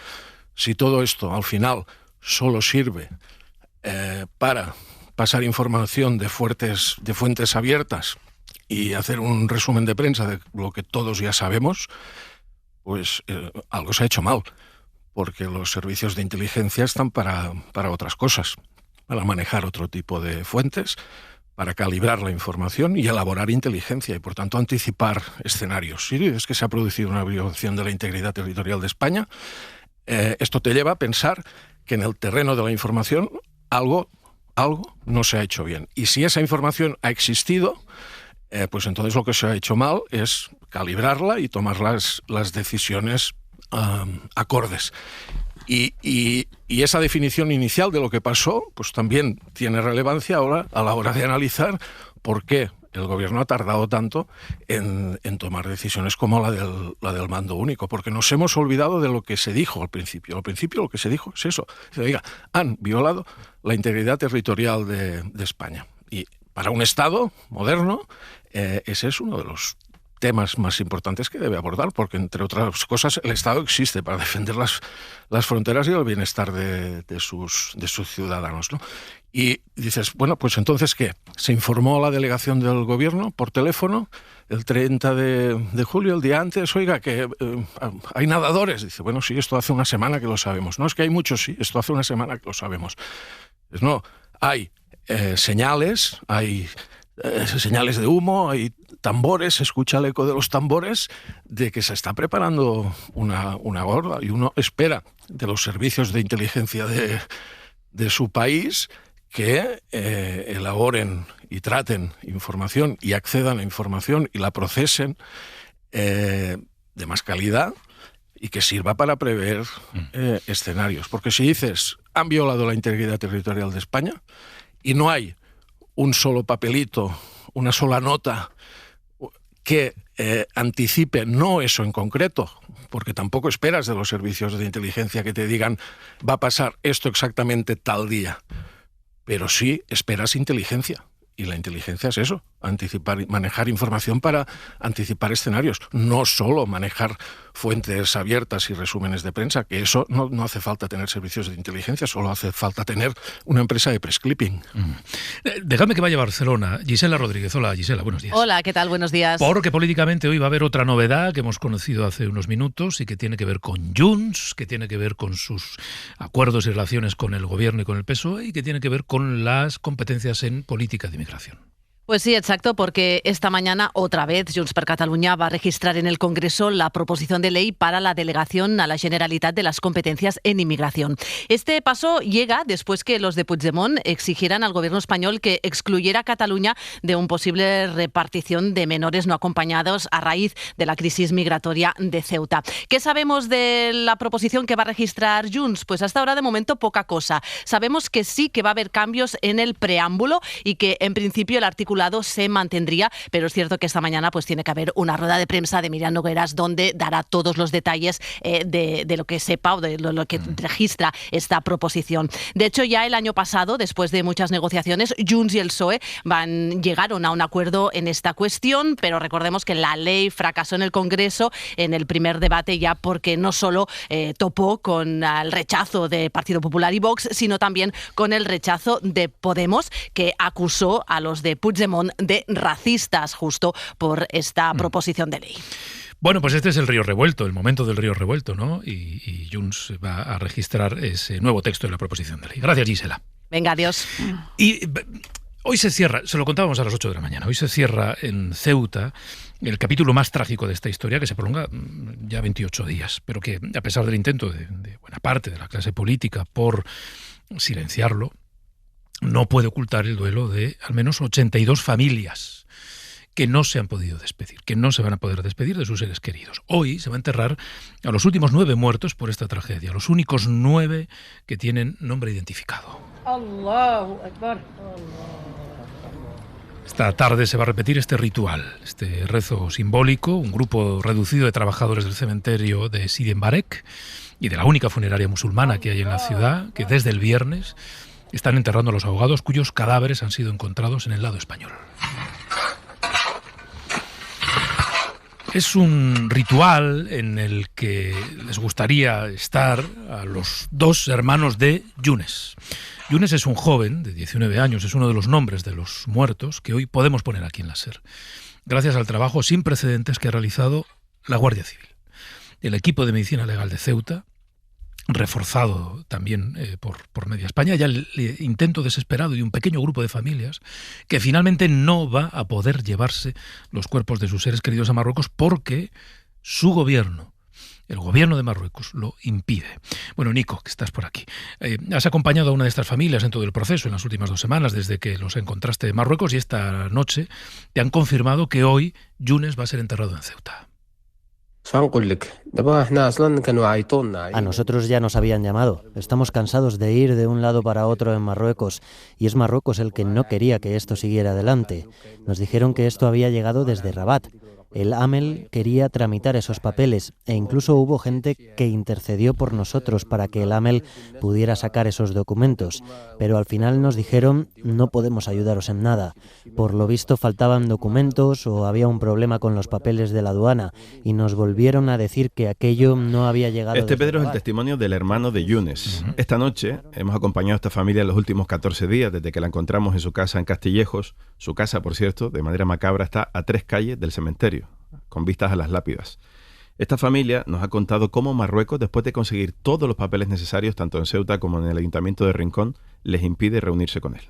si todo esto al final solo sirve para pasar información de fuentes abiertas y hacer un resumen de prensa de lo que todos ya sabemos, pues algo se ha hecho mal, porque los servicios de inteligencia están para otras cosas, para manejar otro tipo de fuentes, para calibrar la información y elaborar inteligencia y, por tanto, anticipar escenarios. Si es que se ha producido una violación de la integridad territorial de España, esto te lleva a pensar que en el terreno de la información algo no se ha hecho bien. Y si esa información ha existido, pues entonces lo que se ha hecho mal es calibrarla y tomar las decisiones acordes. Y esa definición inicial de lo que pasó, pues también tiene relevancia ahora a la hora de analizar por qué el gobierno ha tardado tanto en tomar decisiones como la del mando único, porque nos hemos olvidado de lo que se dijo al principio. Al principio lo que se dijo es eso. Se diga, han violado la integridad territorial de España. Y para un Estado moderno, ese es uno de los temas más importantes que debe abordar, porque entre otras cosas el Estado existe para defender las fronteras y el bienestar de sus ciudadanos, ¿no? Y dices, bueno, pues entonces ¿qué? Se informó a la delegación del gobierno por teléfono el 30 de julio, el día antes, oiga, que hay nadadores. Dice, bueno, sí, esto hace una semana que lo sabemos. No, es que hay muchos, sí, esto hace una semana que lo sabemos. Pues no, hay señales, hay señales de humo, hay tambores, se escucha el eco de los tambores de que se está preparando una guerra, y uno espera de los servicios de inteligencia de su país que elaboren y traten información y accedan a información y la procesen de más calidad y que sirva para prever escenarios. Porque si dices, han violado la integridad territorial de España y no hay un solo papelito, una sola nota que anticipe no eso en concreto, porque tampoco esperas de los servicios de inteligencia que te digan va a pasar esto exactamente tal día, pero sí esperas inteligencia. Y la inteligencia es eso, manejar información para anticipar escenarios, no solo manejar fuentes abiertas y resúmenes de prensa, que eso no hace falta tener servicios de inteligencia, solo hace falta tener una empresa de press clipping. Dejadme que vaya a Barcelona. Gisela Rodríguez. Hola, Gisela, buenos días. Hola, ¿qué tal? Buenos días. Porque políticamente hoy va a haber otra novedad que hemos conocido hace unos minutos y que tiene que ver con Junts, que tiene que ver con sus acuerdos y relaciones con el gobierno y con el PSOE y que tiene que ver con las competencias en política de inmigración. Pues sí, exacto, porque esta mañana otra vez Junts per Catalunya va a registrar en el Congreso la proposición de ley para la delegación a la Generalitat de las competencias en inmigración. Este paso llega después que los de Puigdemont exigieran al gobierno español que excluyera a Cataluña de una posible repartición de menores no acompañados a raíz de la crisis migratoria de Ceuta. ¿Qué sabemos de la proposición que va a registrar Junts? Pues hasta ahora de momento poca cosa. Sabemos que sí que va a haber cambios en el preámbulo y que en principio el artículo se mantendría, pero es cierto que esta mañana pues tiene que haber una rueda de prensa de Miriam Nogueras donde dará todos los detalles de lo que sepa o de lo que registra esta proposición. De hecho, ya el año pasado, después de muchas negociaciones, Junts y el PSOE llegaron a un acuerdo en esta cuestión, pero recordemos que la ley fracasó en el Congreso en el primer debate ya porque no solo topó con el rechazo de Partido Popular y Vox, sino también con el rechazo de Podemos, que acusó a los de Puigdemont de racistas justo por esta proposición de ley. Bueno, pues este es el río revuelto, el momento del río revuelto, ¿no? Y Junts va a registrar ese nuevo texto de la proposición de ley. Gracias, Gisela. Venga, adiós. Y hoy se cierra, se lo contábamos a las 8 de la mañana, hoy se cierra en Ceuta el capítulo más trágico de esta historia, que se prolonga ya 28 días, pero que a pesar del intento de buena parte de la clase política por silenciarlo, no puede ocultar el duelo de al menos 82 familias que no se han podido despedir, que no se van a poder despedir de sus seres queridos. Hoy se va a enterrar a los últimos 9 muertos por esta tragedia, los únicos 9 que tienen nombre identificado. Allahu Akbar. Esta tarde se va a repetir este ritual, este rezo simbólico. Un grupo reducido de trabajadores del cementerio de Sidi Mbarek y de la única funeraria musulmana que hay en la ciudad, que desde el viernes están enterrando a los ahogados cuyos cadáveres han sido encontrados en el lado español. Es un ritual en el que les gustaría estar a los 2 hermanos de Younes. Younes es un joven de 19 años, es uno de los nombres de los muertos que hoy podemos poner aquí en la SER, gracias al trabajo sin precedentes que ha realizado la Guardia Civil. El equipo de medicina legal de Ceuta, reforzado también por media España, ya el intento desesperado de un pequeño grupo de familias que finalmente no va a poder llevarse los cuerpos de sus seres queridos a Marruecos porque su gobierno, el gobierno de Marruecos, lo impide. Bueno, Nico, que estás por aquí, has acompañado a una de estas familias en todo el proceso en las últimas 2 semanas desde que los encontraste en Marruecos y esta noche te han confirmado que hoy Younes va a ser enterrado en Ceuta. A nosotros ya nos habían llamado. Estamos cansados de ir de un lado para otro en Marruecos y es Marruecos el que no quería que esto siguiera adelante. Nos dijeron que esto había llegado desde Rabat. El AMEL quería tramitar esos papeles e incluso hubo gente que intercedió por nosotros para que el AMEL pudiera sacar esos documentos. Pero al final nos dijeron, no podemos ayudaros en nada. Por lo visto faltaban documentos o había un problema con los papeles de la aduana y nos volvieron a decir que aquello no había llegado. Este, Pedro, es el testimonio del hermano de Younes. Esta noche hemos acompañado a esta familia en los últimos 14 días desde que la encontramos en su casa en Castillejos. Su casa, por cierto, de manera macabra, está a 3 calles del cementerio, con vistas a las lápidas. Esta familia nos ha contado cómo Marruecos, después de conseguir todos los papeles necesarios, tanto en Ceuta como en el Ayuntamiento de Rincón, les impide reunirse con él.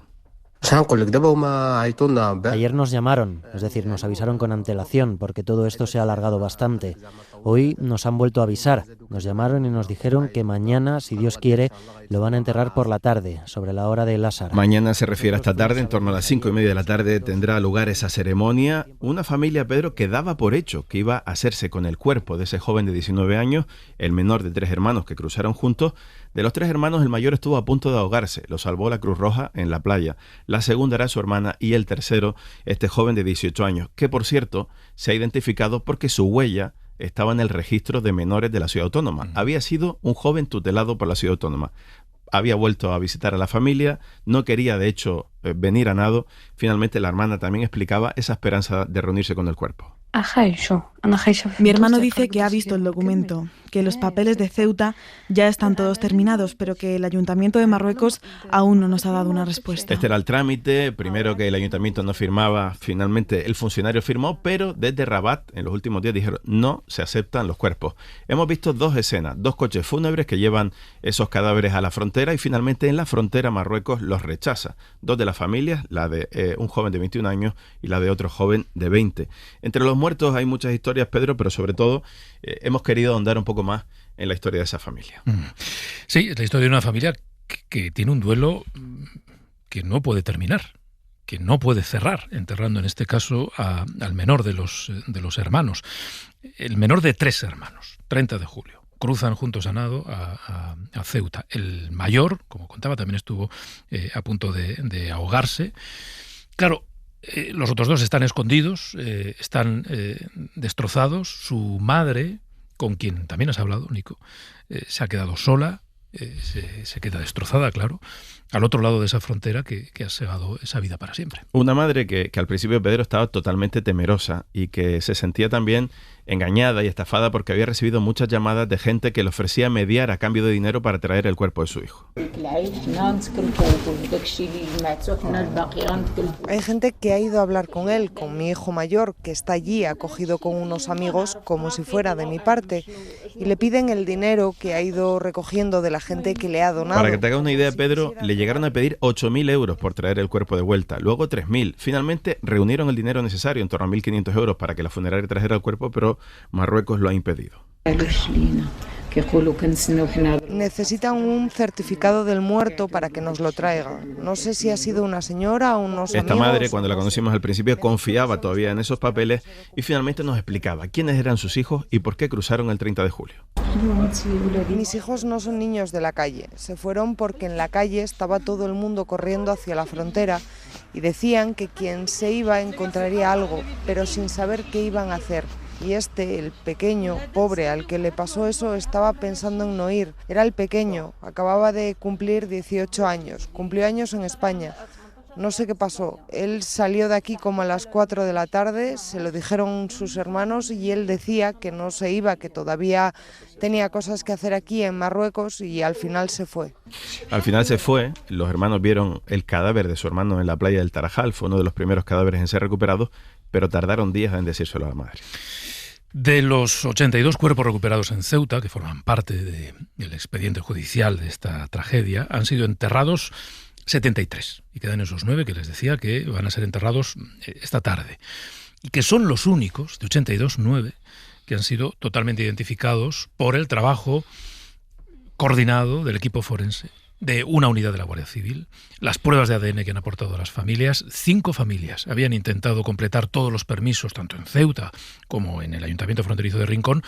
Ayer nos llamaron, es decir, nos avisaron con antelación, porque todo esto se ha alargado bastante. Hoy nos han vuelto a avisar, nos llamaron y nos dijeron que mañana, si Dios quiere, lo van a enterrar por la tarde, sobre la hora del Asar. Mañana se refiere a esta tarde, en torno a las 5:30 de la tarde tendrá lugar esa ceremonia. Una familia, Pedro, que daba por hecho que iba a hacerse con el cuerpo de ese joven de 19 años, el menor de 3 hermanos que cruzaron juntos. De los 3 hermanos, el mayor estuvo a punto de ahogarse, lo salvó la Cruz Roja en la playa. La segunda era su hermana y el tercero, este joven de 18 años, que por cierto se ha identificado porque su huella estaba en el registro de menores de la ciudad autónoma. Había sido un joven tutelado por la ciudad autónoma. había vuelto a visitar a la familia, no quería de hecho venir a nado. Finalmente la hermana también explicaba esa esperanza de reunirse con el cuerpo. Mi hermano dice que ha visto el documento, que los papeles de Ceuta ya están todos terminados, pero que el Ayuntamiento de Marruecos aún no nos ha dado una respuesta. Este era el trámite, primero que el Ayuntamiento no firmaba, finalmente el funcionario firmó, pero desde Rabat en los últimos días dijeron no se aceptan los cuerpos. Hemos visto dos escenas, dos coches fúnebres que llevan esos cadáveres a la frontera y finalmente en la frontera Marruecos los rechaza. Dos de las familias, la de un joven de 21 años y la de otro joven de 20. Entre los muertos hay muchas historias, Pedro, pero sobre todo hemos querido ahondar un poco más en la historia de esa familia. Sí, es la historia de una familia que tiene un duelo que no puede terminar, que no puede cerrar, enterrando en este caso al menor de los hermanos, el menor de 3 hermanos, 30 de julio. Cruzan juntos a nado a Ceuta. El mayor, como contaba, también estuvo a punto de ahogarse. Claro, los otros 2 están escondidos, están destrozados. Su madre, con quien también has hablado, Nico, se ha quedado sola, se queda destrozada, claro, al otro lado de esa frontera que ha cegado esa vida para siempre. Una madre que al principio, Pedro, estaba totalmente temerosa y que se sentía también engañada y estafada porque había recibido muchas llamadas de gente que le ofrecía mediar a cambio de dinero para traer el cuerpo de su hijo. Hay gente que ha ido a hablar con él, con mi hijo mayor, que está allí acogido con unos amigos como si fuera de mi parte, y le piden el dinero que ha ido recogiendo de la gente que le ha donado. Para que te hagas una idea, Pedro, le llegaron a pedir 8.000 euros por traer el cuerpo de vuelta, luego 3.000. Finalmente reunieron el dinero necesario, en torno a 1.500 euros, para que la funeraria trajera el cuerpo, pero Marruecos lo ha impedido. Necesitan un certificado del muerto para que nos lo traigan. No sé si ha sido una señora o unos amigos. Esta madre, cuando la conocimos al principio, confiaba todavía en esos papeles y finalmente nos explicaba quiénes eran sus hijos y por qué cruzaron el 30 de julio. Mis hijos no son niños de la calle. Se fueron porque en la calle estaba todo el mundo corriendo hacia la frontera y decían que quien se iba encontraría algo, pero sin saber qué iban a hacer. Y el pequeño, pobre, al que le pasó eso, estaba pensando en no ir. Era el pequeño, acababa de cumplir 18 años, cumplió años en España. No sé qué pasó, él salió de aquí como a las 4 de la tarde, se lo dijeron sus hermanos y él decía que no se iba, que todavía tenía cosas que hacer aquí en Marruecos y al final se fue. Al final se fue, los hermanos vieron el cadáver de su hermano en la playa del Tarajal, fue uno de los primeros cadáveres en ser recuperados, pero tardaron días en decírselo a la madre. De los 82 cuerpos recuperados en Ceuta, que forman parte del expediente judicial de esta tragedia, han sido enterrados 73. Y quedan esos 9 que les decía que van a ser enterrados esta tarde. Y que son los únicos, de 82, 9, que han sido totalmente identificados por el trabajo coordinado del equipo forense, de una unidad de la Guardia Civil, las pruebas de ADN que han aportado las familias. 5 familias habían intentado completar todos los permisos, tanto en Ceuta como en el Ayuntamiento Fronterizo de Rincón,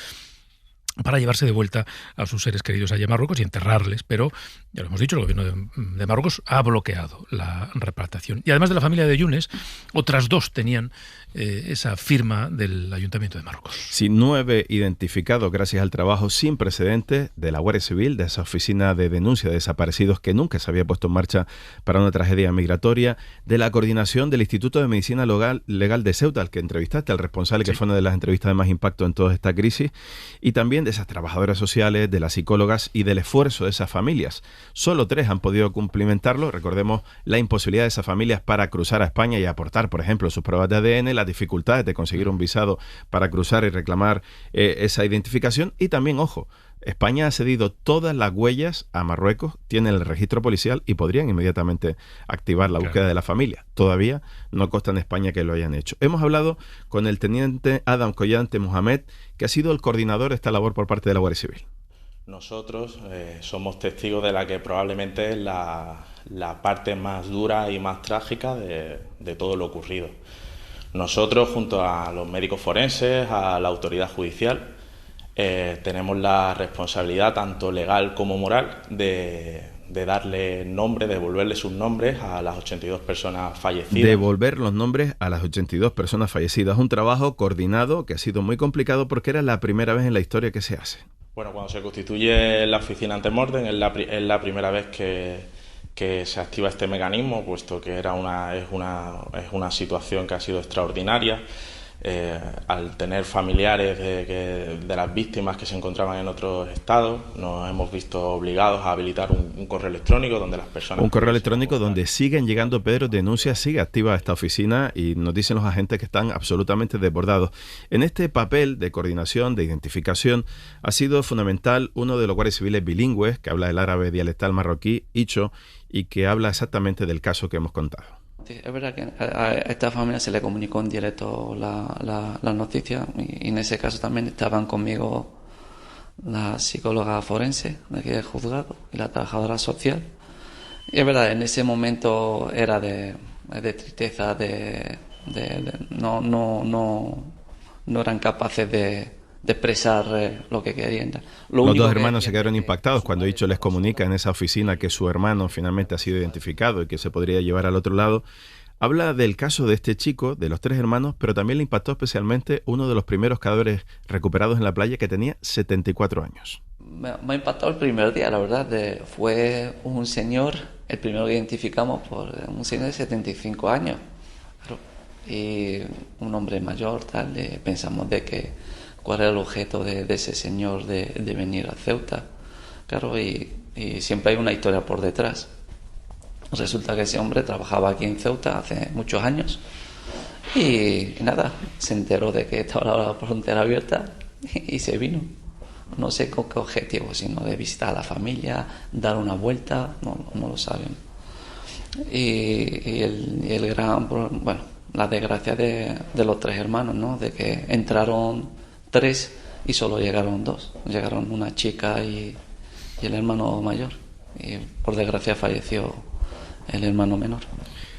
para llevarse de vuelta a sus seres queridos allá en Marruecos y enterrarles, pero, ya lo hemos dicho, el gobierno de Marruecos ha bloqueado la repatriación. Y además de la familia de Yunes, otras 2 tenían esa firma del Ayuntamiento de Marruecos. Sí, 9 identificados gracias al trabajo sin precedentes de la Guardia Civil, de esa oficina de denuncia de desaparecidos que nunca se había puesto en marcha para una tragedia migratoria, de la coordinación del Instituto de Medicina Legal de Ceuta, al que entrevistaste, al responsable, que fue una de las entrevistas de más impacto en toda esta crisis, y también de esas trabajadoras sociales, de las psicólogas y del esfuerzo de esas familias. Solo 3 han podido cumplimentarlo. Recordemos la imposibilidad de esas familias para cruzar a España y aportar, por ejemplo, sus pruebas de ADN, las dificultades de conseguir un visado para cruzar y reclamar esa identificación. Y también, ojo, España ha cedido todas las huellas a Marruecos, tienen el registro policial y podrían inmediatamente activar la búsqueda de la familia. Todavía no consta en España que lo hayan hecho. Hemos hablado con el teniente Adam Collante Mohamed, que ha sido el coordinador de esta labor por parte de la Guardia Civil. Nosotros somos testigos de la que probablemente es la parte más dura y más trágica de todo lo ocurrido. Nosotros, junto a los médicos forenses, a la autoridad judicial, tenemos la responsabilidad tanto legal como moral de darle nombre, de devolverle sus nombres a las 82 personas fallecidas. Devolver los nombres a las 82 personas fallecidas. Un trabajo coordinado que ha sido muy complicado porque era la primera vez en la historia que se hace. Bueno, cuando se constituye la oficina antemortem es la primera vez que se activa este mecanismo, puesto que es una situación que ha sido extraordinaria. Al tener familiares de las víctimas que se encontraban en otros estados, nos hemos visto obligados a habilitar un correo electrónico donde las personas... Un correo electrónico donde siguen llegando, Pedro, denuncias, sigue activa esta oficina y nos dicen los agentes que están absolutamente desbordados. En este papel de coordinación, de identificación, ha sido fundamental uno de los guardias civiles bilingües que habla el árabe dialectal marroquí, Icho, y que habla exactamente del caso que hemos contado. Sí, es verdad que a esta familia se le comunicó en directo la noticia y en ese caso también estaban conmigo la psicóloga forense de aquí del juzgado y la trabajadora social. Y es verdad, en ese momento era de tristeza, no eran capaces de expresar lo que querían. Los dos hermanos se quedaron impactados cuando Icho les comunica en esa oficina que su hermano finalmente ha sido identificado y que se podría llevar al otro lado. Habla del caso de este chico, de los 3 hermanos, pero también le impactó especialmente uno de los primeros cadáveres recuperados en la playa que tenía 74 años. Me ha impactado el primer día, la verdad. Fue un señor, el primero que identificamos, por un señor de 75 años. Claro, y un hombre mayor, tal. Pensamos de que cuál era el objeto de ese señor de venir a Ceuta. Claro, y siempre hay una historia por detrás. Resulta que ese hombre trabajaba aquí en Ceuta hace muchos años y nada, se enteró de que estaba la frontera abierta y se vino. No sé con qué objetivo, sino de visitar a la familia, dar una vuelta, no lo saben. Y el gran, bueno, la desgracia de los 3 hermanos, ¿no? De que entraron 3 y solo llegaron 2. Llegaron una chica y el hermano mayor. Y por desgracia falleció el hermano menor.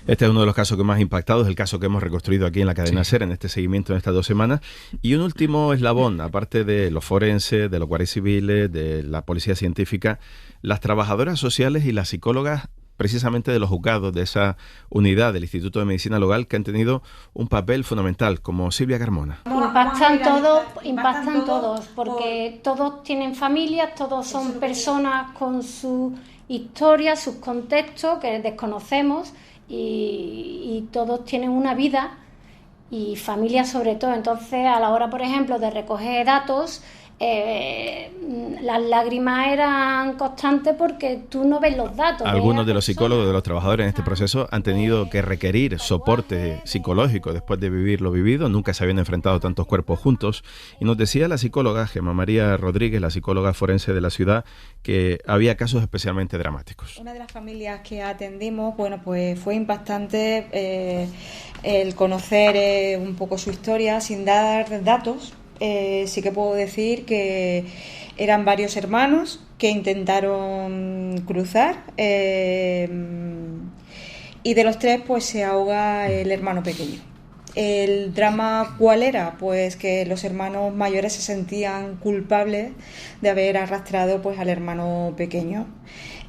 Este es uno de los casos que más ha impactado, es el caso que hemos reconstruido aquí en la cadena SER, en este seguimiento en estas 2 semanas. Y un último eslabón, aparte de los forenses, de los guardias civiles, de la policía científica, las trabajadoras sociales y las psicólogas precisamente de los juzgados, de esa unidad del Instituto de Medicina Legal, que han tenido un papel fundamental, como Silvia Carmona. Impactan todos, porque todos tienen familias, todos son personas con su historia, sus contextos que desconocemos y todos tienen una vida y familias sobre todo. Entonces, a la hora, por ejemplo, de recoger datos, las lágrimas eran constantes porque tú no ves los datos. Algunos de los psicólogos, de los trabajadores en este proceso han tenido que requerir soporte psicológico después de vivir lo vivido. Nunca se habían enfrentado tantos cuerpos juntos. Y nos decía la psicóloga Gemma María Rodríguez, la psicóloga forense de la ciudad, que había casos especialmente dramáticos. Una de las familias que atendimos, bueno, pues fue impactante el conocer un poco su historia sin dar datos. Sí que puedo decir que eran varios hermanos que intentaron cruzar y de los 3 pues se ahoga el hermano pequeño. ¿El drama cuál era? Pues que los hermanos mayores se sentían culpables de haber arrastrado pues al hermano pequeño.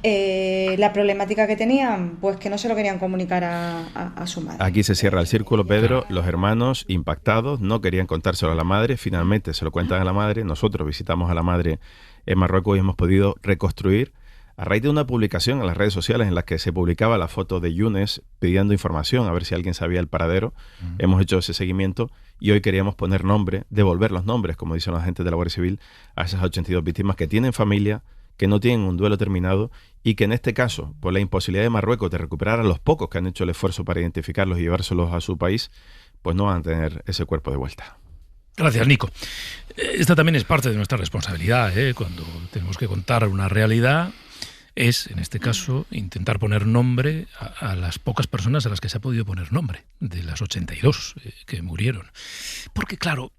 La problemática que tenían, pues que no se lo querían comunicar a su madre. Aquí se cierra el círculo, Pedro. Los hermanos impactados no querían contárselo a la madre, finalmente se lo cuentan a la madre. Nosotros visitamos a la madre en Marruecos y hemos podido reconstruir, a raíz de una publicación en las redes sociales en las que se publicaba la foto de Yunes pidiendo información a ver si alguien sabía el paradero. Hemos hecho ese seguimiento y hoy queríamos poner nombre, devolver los nombres, como dicen los agentes de la Guardia Civil, a esas 82 víctimas que tienen familia, que no tienen un duelo terminado y que en este caso, por la imposibilidad de Marruecos de recuperar a los pocos que han hecho el esfuerzo para identificarlos y llevárselos a su país, pues no van a tener ese cuerpo de vuelta. Gracias, Nico. Esta también es parte de nuestra responsabilidad, cuando tenemos que contar una realidad, es, en este caso, intentar poner nombre a las pocas personas a las que se ha podido poner nombre, de las 82 que murieron. Porque, claro,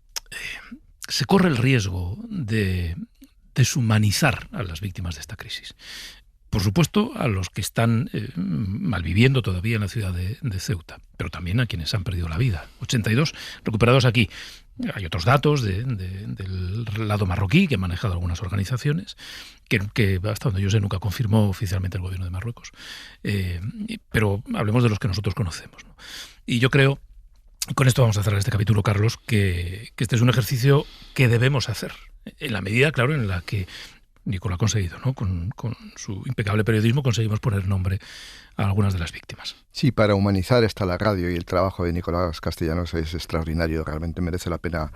se corre el riesgo de deshumanizar a las víctimas de esta crisis. Por supuesto, a los que están malviviendo todavía en la ciudad de Ceuta, pero también a quienes han perdido la vida. 82 recuperados aquí. Hay otros datos del lado marroquí que han manejado algunas organizaciones, que hasta donde yo sé nunca confirmó oficialmente el gobierno de Marruecos. Pero hablemos de los que nosotros conocemos, ¿no? Y yo creo Con esto vamos a cerrar este capítulo, Carlos, que este es un ejercicio que debemos hacer, en la medida, claro, en la que Nicolás ha conseguido, ¿no? Con su impecable periodismo conseguimos poner nombre a algunas de las víctimas. Sí, para humanizar está la radio, y el trabajo de Nicolás Castellanos es extraordinario, realmente merece la pena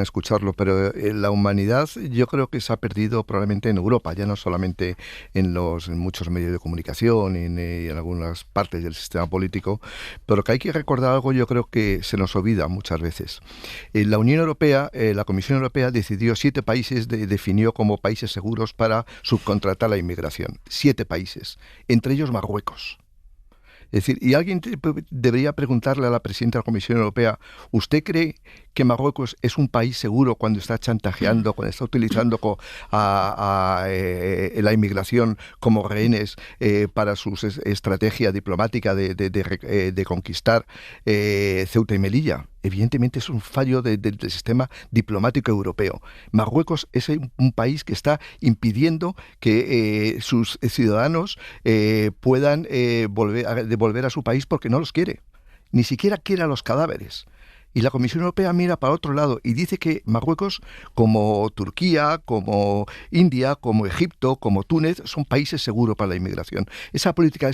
escucharlo, pero la humanidad yo creo que se ha perdido probablemente en Europa, ya no solamente en muchos medios de comunicación y en algunas partes del sistema político, pero que hay que recordar algo, yo creo que se nos olvida muchas veces. La Unión Europea, la Comisión Europea decidió 7 países, definió como países seguros para subcontratar la inmigración. 7 países, entre ellos Marruecos. Es decir, y alguien debería preguntarle a la presidenta de la Comisión Europea, ¿usted cree que Marruecos es un país seguro cuando está chantajeando, cuando está utilizando la inmigración como rehenes para su estrategia diplomática de conquistar Ceuta y Melilla? Evidentemente es un fallo del sistema diplomático europeo. Marruecos es un país que está impidiendo que sus ciudadanos puedan volver a su país porque no los quiere. Ni siquiera quiere a los cadáveres. Y la Comisión Europea mira para otro lado y dice que Marruecos, como Turquía, como India, como Egipto, como Túnez, son países seguros para la inmigración. Esa política de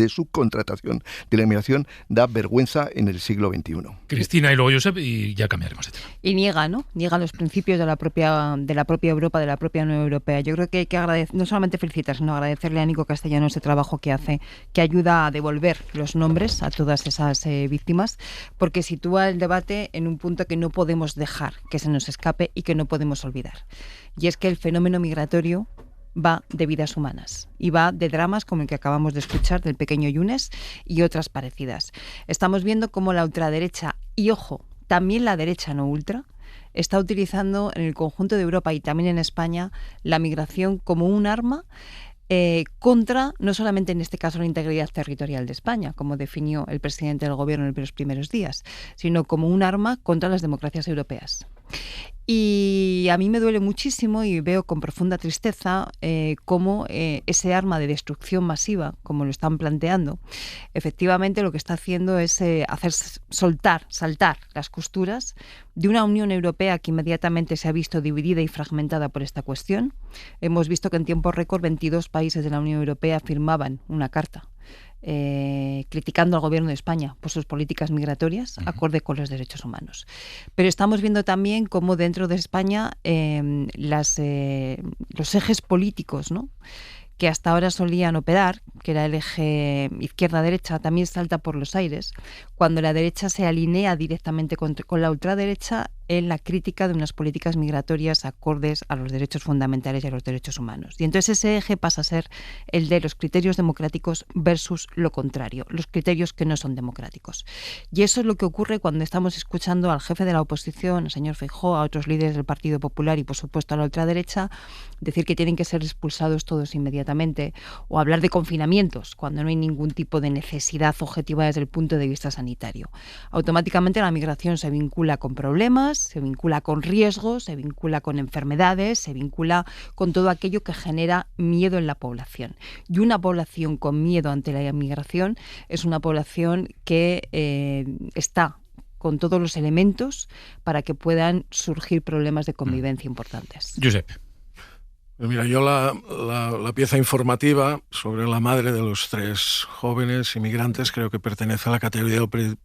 subcontratación de la inmigración da vergüenza en el siglo XXI. Cristina y luego Josep, y ya cambiaremos de tema. Y niega los principios de la propia Europa, de la propia Unión Europea. Yo creo que hay que agradecer, no solamente felicitar, sino agradecerle a Nico Castellanos ese trabajo que hace, que ayuda a devolver los nombres a todas esas víctimas, porque sitúa el debate en un punto que no podemos dejar que se nos escape y que no podemos olvidar. Y es que el fenómeno migratorio va de vidas humanas y va de dramas como el que acabamos de escuchar del pequeño Younes y otras parecidas. Estamos viendo cómo la ultraderecha, y ojo, también la derecha no ultra, está utilizando en el conjunto de Europa y también en España la migración como un arma contra, no solamente en este caso, la integridad territorial de España, como definió el presidente del gobierno en los primeros días, sino como un arma contra las democracias europeas. Y a mí me duele muchísimo y veo con profunda tristeza cómo ese arma de destrucción masiva, como lo están planteando, efectivamente lo que está haciendo es hacer saltar las costuras de una Unión Europea que inmediatamente se ha visto dividida y fragmentada por esta cuestión. Hemos visto que en tiempo récord 22 países de la Unión Europea firmaban una carta criticando al gobierno de España por sus políticas migratorias acorde con los derechos humanos. Pero estamos viendo también cómo dentro de España los ejes políticos, ¿no?, que hasta ahora solían operar, que era el eje izquierda-derecha, también salta por los aires, cuando la derecha se alinea directamente con la ultraderecha en la crítica de unas políticas migratorias acordes a los derechos fundamentales y a los derechos humanos. Y entonces ese eje pasa a ser el de los criterios democráticos versus lo contrario, los criterios que no son democráticos. Y eso es lo que ocurre cuando estamos escuchando al jefe de la oposición, al señor Feijóo, a otros líderes del Partido Popular y, por supuesto, a la ultraderecha, decir que tienen que ser expulsados todos inmediatamente, o hablar de confinamientos cuando no hay ningún tipo de necesidad objetiva desde el punto de vista sanitario. Automáticamente la migración se vincula con problemas, se vincula con riesgos, se vincula con enfermedades, se vincula con todo aquello que genera miedo en la población. Y una población con miedo ante la inmigración es una población que está con todos los elementos para que puedan surgir problemas de convivencia importantes. Josep. Mira, yo la pieza informativa sobre la madre de los 3 jóvenes inmigrantes creo que pertenece a la categoría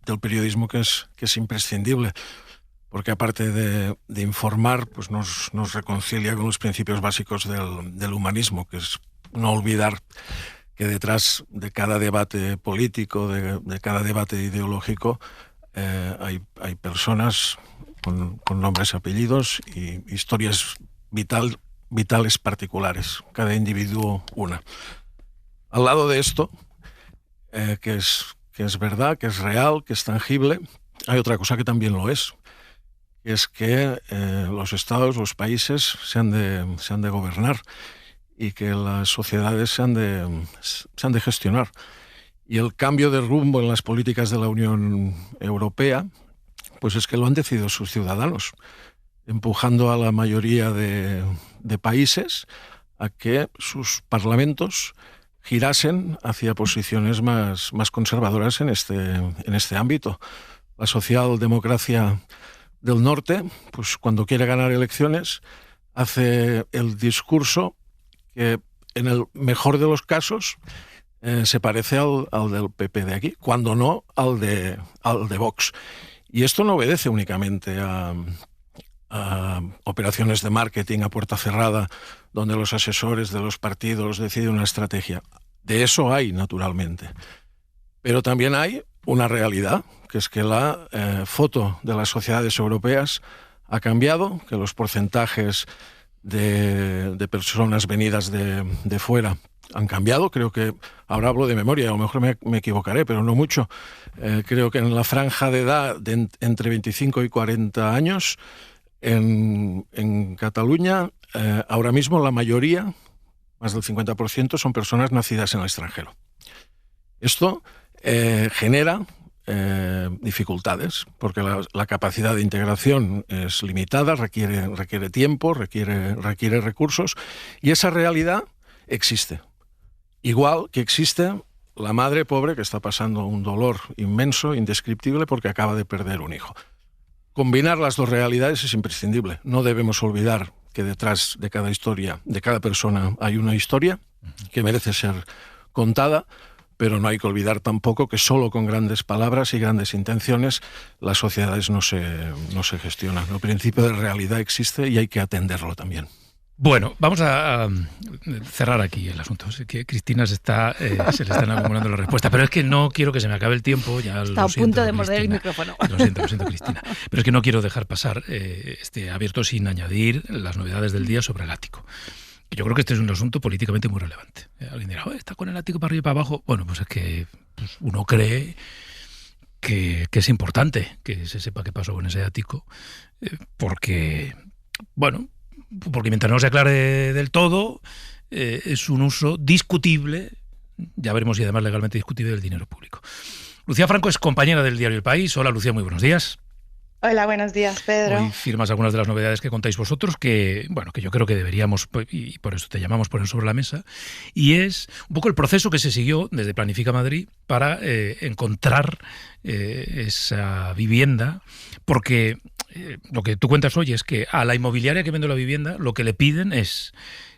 del periodismo que es imprescindible, porque aparte de informar, pues nos reconcilia con los principios básicos del humanismo, que es no olvidar que detrás de cada debate político, de cada debate ideológico, hay personas con nombres y apellidos y historias vitales particulares, cada individuo una. Al lado de esto, que es verdad, que es real, que es tangible, hay otra cosa que también lo es que los estados, los países se han de gobernar y que las sociedades se han de gestionar. Y el cambio de rumbo en las políticas de la Unión Europea, pues es que lo han decidido sus ciudadanos, empujando a la mayoría de países a que sus parlamentos girasen hacia posiciones más conservadoras en este ámbito. La socialdemocracia del norte, pues cuando quiere ganar elecciones, hace el discurso que en el mejor de los casos se parece al del PP de aquí, cuando no al de Vox. Y esto no obedece únicamente a operaciones de marketing a puerta cerrada, donde los asesores de los partidos deciden una estrategia. De eso hay, naturalmente. Pero también hay una realidad, que es que la foto de las sociedades europeas ha cambiado, que los porcentajes de personas venidas de fuera han cambiado. Creo que, ahora hablo de memoria, a lo mejor me equivocaré, pero no mucho. Creo que en la franja de edad de entre 25 y 40 años, en Cataluña, ahora mismo la mayoría, más del 50%, son personas nacidas en el extranjero. Esto genera dificultades, porque la capacidad de integración es limitada, requiere tiempo, requiere recursos, y esa realidad existe. Igual que existe la madre pobre que está pasando un dolor inmenso, indescriptible, porque acaba de perder un hijo. Combinar las dos realidades es imprescindible. No debemos olvidar que detrás de cada historia, de cada persona, hay una historia que merece ser contada, pero no hay que olvidar tampoco que solo con grandes palabras y grandes intenciones las sociedades no se gestionan. El principio de realidad existe y hay que atenderlo también. Bueno, vamos a cerrar aquí el asunto. Sé que Cristina se le están acumulando las respuestas, pero es que no quiero que se me acabe el tiempo. Ya está a punto de morder el micrófono. Lo siento, Cristina. Pero es que no quiero dejar pasar este abierto sin añadir las novedades del día sobre el ático. Yo creo que este es un asunto políticamente muy relevante. Alguien dirá, está con el ático para arriba y para abajo. Bueno, pues es que uno cree que es importante que se sepa qué pasó con ese ático, porque mientras no se aclare del todo, es un uso discutible, ya veremos si además legalmente discutible, del dinero público. Lucía Franco es compañera del diario El País. Hola, Lucía, muy buenos días. Hola, buenos días, Pedro. Hoy firmas algunas de las novedades que contáis vosotros, que yo creo que deberíamos, y por eso te llamamos, poner sobre la mesa, y es un poco el proceso que se siguió desde Planifica Madrid para encontrar esa vivienda, porque lo que tú cuentas hoy es que a la inmobiliaria que vende la vivienda lo que le piden es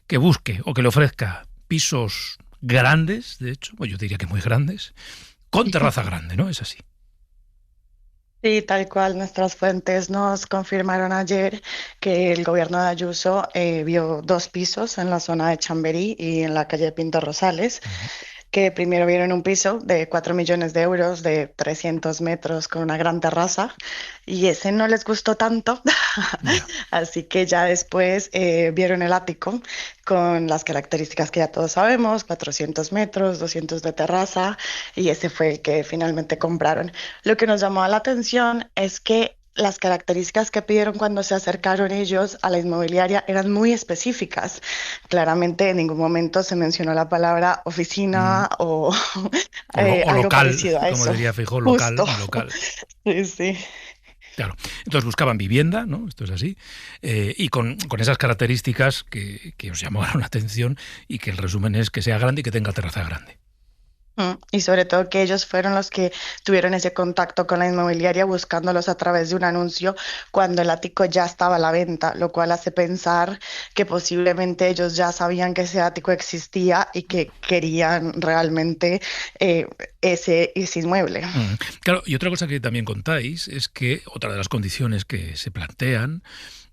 que busque o que le ofrezca pisos grandes, de hecho, yo diría que muy grandes, con terraza grande, ¿no? Es así. Sí, tal cual. Nuestras fuentes nos confirmaron ayer que el gobierno de Ayuso vio 2 pisos en la zona de Chamberí y en la calle Pinto Rosales, que primero vieron un piso de 4 millones de euros, de 300 metros, con una gran terraza, y ese no les gustó tanto, así que ya después vieron el ático con las características que ya todos sabemos, 400 metros, 200 de terraza, y ese fue el que finalmente compraron. Lo que nos llamó la atención es que las características que pidieron cuando se acercaron ellos a la inmobiliaria eran muy específicas. Claramente en ningún momento se mencionó la palabra oficina o algo local, parecido a eso. Como diría Feijóo, local. Sí. Claro. Entonces buscaban vivienda, ¿no? Esto es así. Y con esas características que os llamaron la atención, y que el resumen es que sea grande y que tenga terraza grande. Y sobre todo que ellos fueron los que tuvieron ese contacto con la inmobiliaria buscándolos a través de un anuncio cuando el ático ya estaba a la venta, lo cual hace pensar que posiblemente ellos ya sabían que ese ático existía y que querían realmente ese inmueble. Claro, y otra cosa que también contáis es que otra de las condiciones que se plantean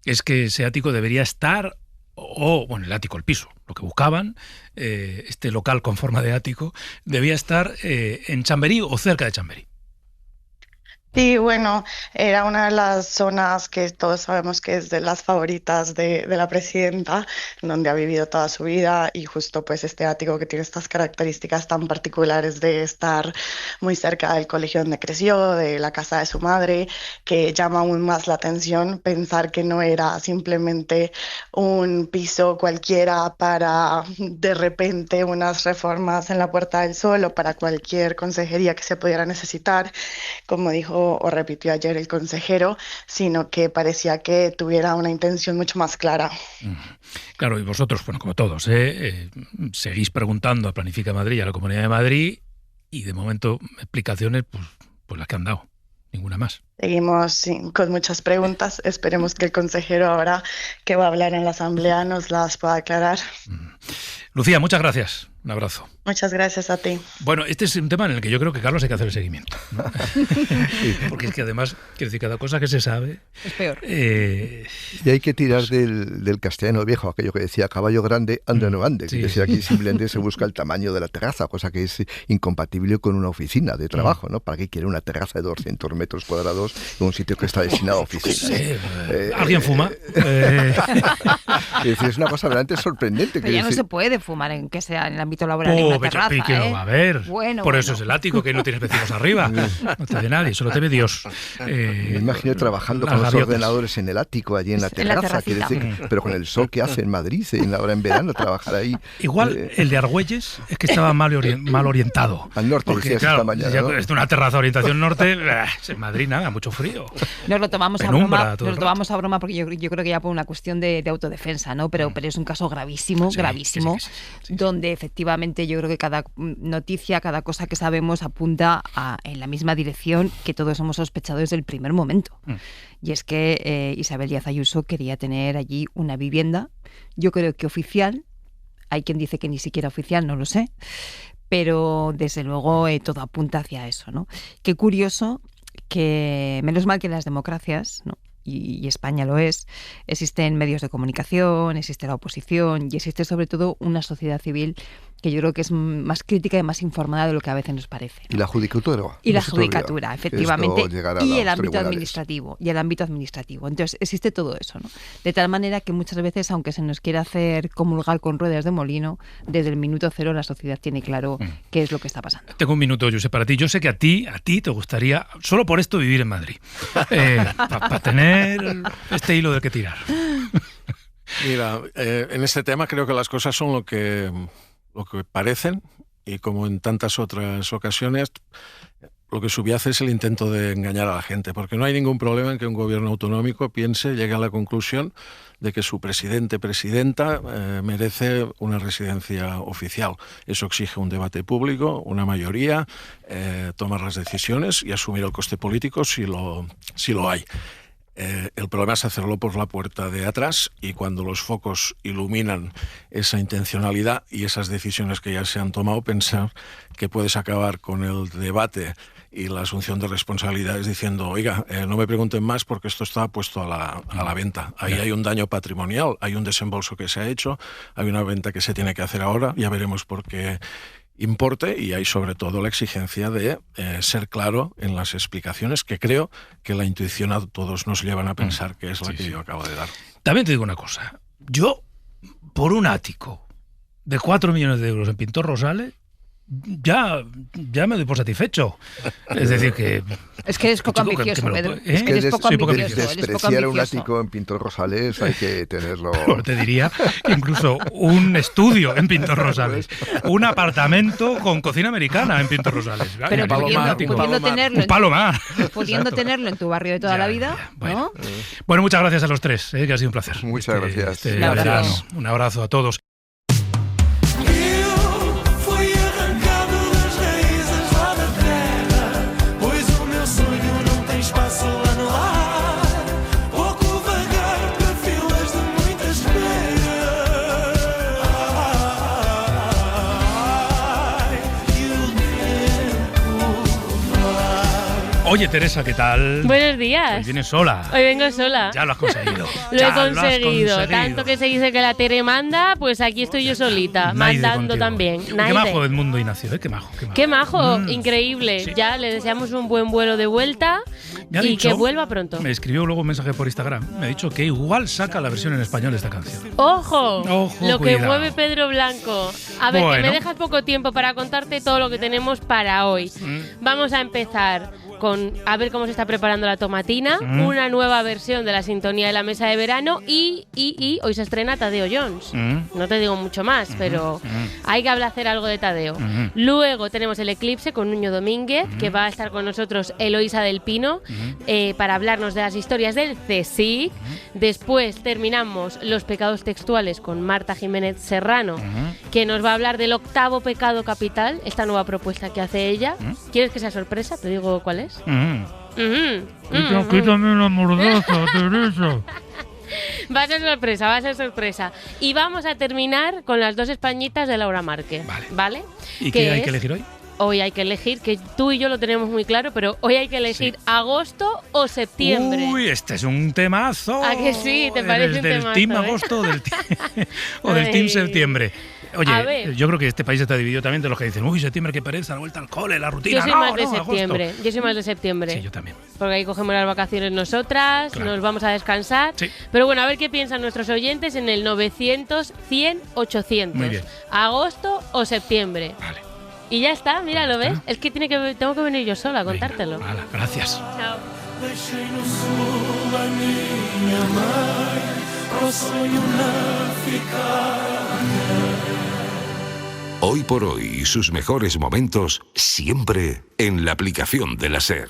es que ese ático debería estar, el ático, el piso, lo que buscaban, este local con forma de ático, debía estar en Chamberí o cerca de Chamberí. Sí, bueno, era una de las zonas que todos sabemos que es de las favoritas de la presidenta, donde ha vivido toda su vida, y justo pues este ático que tiene estas características tan particulares de estar muy cerca del colegio donde creció, de la casa de su madre, que llama aún más la atención pensar que no era simplemente un piso cualquiera para de repente unas reformas en la Puerta del Sol o para cualquier consejería que se pudiera necesitar. Como dijo dijo o repitió ayer el consejero, sino que parecía que tuviera una intención mucho más clara. Claro, y vosotros, bueno, como todos, seguís preguntando a Planifica Madrid y a la Comunidad de Madrid y de momento explicaciones, pues las que han dado, ninguna más. Seguimos con muchas preguntas. Esperemos que el consejero ahora que va a hablar en la Asamblea nos las pueda aclarar. Lucía, muchas gracias. Un abrazo. Muchas gracias a ti. Bueno, este es un tema en el que yo creo que, Carlos, hay que hacer el seguimiento, ¿no? Porque es que además, quiero decir, cada cosa que se sabe... Es peor. Y hay que tirar del castellano viejo, aquello que decía caballo grande, ande no ande. Sí. Que decía aquí simplemente se busca el tamaño de la terraza, cosa que es incompatible con una oficina de trabajo, ¿no? ¿Para qué quiere una terraza de 200 metros cuadrados en un sitio que está destinado a oficinas? ¿Alguien fuma? Es decir, es una cosa realmente sorprendente. Pero ya no se puede fumar en que sea en el ámbito laboral en la terraza, ¿y quién lo va a ver? Por eso es el ático, que no tienes vecinos arriba. No te ve nadie, solo te ve Dios. Me imagino trabajando con los ordenadores en el ático, allí en la terraza, quiere decir, pero con el sol que hace en Madrid, ahora en verano, trabajar ahí. Igual el de Argüelles es que estaba mal orientado. Al norte, porque, claro, esta mañana, ¿no? Es una terraza de orientación norte, en Madrid nada, mucho frío. Nos lo tomamos a broma porque yo creo que ya por una cuestión de autodefensa, ¿no? Pero es un caso gravísimo, sí. Donde efectivamente yo creo que cada noticia, cada cosa que sabemos apunta en la misma dirección que todos hemos sospechado desde el primer momento. Y es que Isabel Díaz Ayuso quería tener allí una vivienda, yo creo que oficial, hay quien dice que ni siquiera oficial, no lo sé, pero desde luego todo apunta hacia eso, ¿no? Qué curioso que, menos mal que en las democracias, ¿no?, y España lo es, existen medios de comunicación, existe la oposición y existe sobre todo una sociedad civil que yo creo que es más crítica y más informada de lo que a veces nos parece, ¿no? Y la judicatura. Y la judicatura, efectivamente. Y el ámbito administrativo. Entonces, existe todo eso, ¿no? De tal manera que muchas veces, aunque se nos quiera hacer comulgar con ruedas de molino, desde el minuto cero la sociedad tiene claro qué es lo que está pasando. Tengo un minuto, Josep, para ti. Yo sé que a ti te gustaría, solo por esto, vivir en Madrid. Para tener este hilo del que tirar. Mira, en este tema creo que las cosas son lo que parecen, y como en tantas otras ocasiones, lo que subyace es el intento de engañar a la gente, porque no hay ningún problema en que un gobierno autonómico llegue a la conclusión de que su presidenta merece una residencia oficial. Eso exige un debate público, una mayoría, tomar las decisiones y asumir el coste político si lo hay. El problema es hacerlo por la puerta de atrás, y cuando los focos iluminan esa intencionalidad y esas decisiones que ya se han tomado, pensar que puedes acabar con el debate y la asunción de responsabilidades diciendo, oiga, no me pregunten más porque esto está puesto a la venta. Ahí hay un daño patrimonial, hay un desembolso que se ha hecho, hay una venta que se tiene que hacer ahora, ya veremos por qué importe, y hay sobre todo la exigencia de ser claro en las explicaciones, que creo que la intuición a todos nos llevan a pensar que es la que yo acabo de dar. También te digo una cosa, yo por un ático de 4 millones de euros en Pintor Rosales ya me doy por satisfecho. Es decir que... Es que es poco ambicioso, Pedro. Es que despreciar un ático en Pintor Rosales hay que tenerlo... Pero te diría que incluso un estudio en Pintor Rosales, un apartamento con cocina americana en Pintor Rosales. Pero pudiendo tenerlo en tu barrio de toda la vida, ¿no? Bueno, muchas gracias a los tres, que ha sido un placer. Muchas gracias. Un abrazo a todos. Oye, Teresa, ¿qué tal? Buenos días. Hoy vienes sola. Hoy vengo sola. Ya lo has conseguido. Lo he conseguido. Tanto que se dice que la Tere manda, pues aquí estoy yo solita, mandando también. Qué majo Edmundo Ignacio, qué majo. Qué majo, increíble. Sí. Ya le deseamos un buen vuelo de vuelta y que vuelva pronto. Me escribió luego un mensaje por Instagram. Me ha dicho que igual saca la versión en español de esta canción. ¡Ojo! Lo cuidado. Que mueve Pedro Blanco. A ver, que me dejas poco tiempo para contarte todo lo que tenemos para hoy. Vamos a empezar con a ver cómo se está preparando la tomatina, una nueva versión de la sintonía de la mesa de verano y hoy se estrena Tadeo Jones. No te digo mucho más, pero hay que hacer algo de Tadeo. Luego tenemos el eclipse con Nuño Domínguez, que va a estar con nosotros Eloísa del Pino, para hablarnos de las historias del CSIC. Después terminamos los pecados textuales con Marta Jiménez Serrano, que nos va a hablar del 8º pecado capital, esta nueva propuesta que hace ella. ¿Quieres que sea sorpresa? Te digo cuál es. Quítame la mordaza, Teresa. Va a ser sorpresa. Y vamos a terminar con las 2 Españitas de Laura Márquez. ¿Vale? ¿Y qué hay que elegir hoy? Hoy hay que elegir, que tú y yo lo tenemos muy claro, pero hoy hay que elegir agosto o septiembre. Uy, este es un temazo. ¿A que sí? ¿Te parece un temazo? ¿Del team agosto o del team septiembre? Oye, yo creo que este país está dividido también de los que dicen, uy, septiembre, qué pereza, la vuelta al cole, la rutina. Yo soy más de septiembre. Agosto. Yo soy más de septiembre. Sí, yo también. Porque ahí cogemos las vacaciones nosotras, nos vamos a descansar. Sí. Pero bueno, a ver qué piensan nuestros oyentes en el 900 100 800. Muy bien. ¿Agosto o septiembre? Vale. Y ya está, mira, ¿lo ves? Es que tengo que venir yo sola a contártelo. Venga, vale, gracias. Chao. Hoy por hoy y sus mejores momentos siempre en la aplicación de la SER.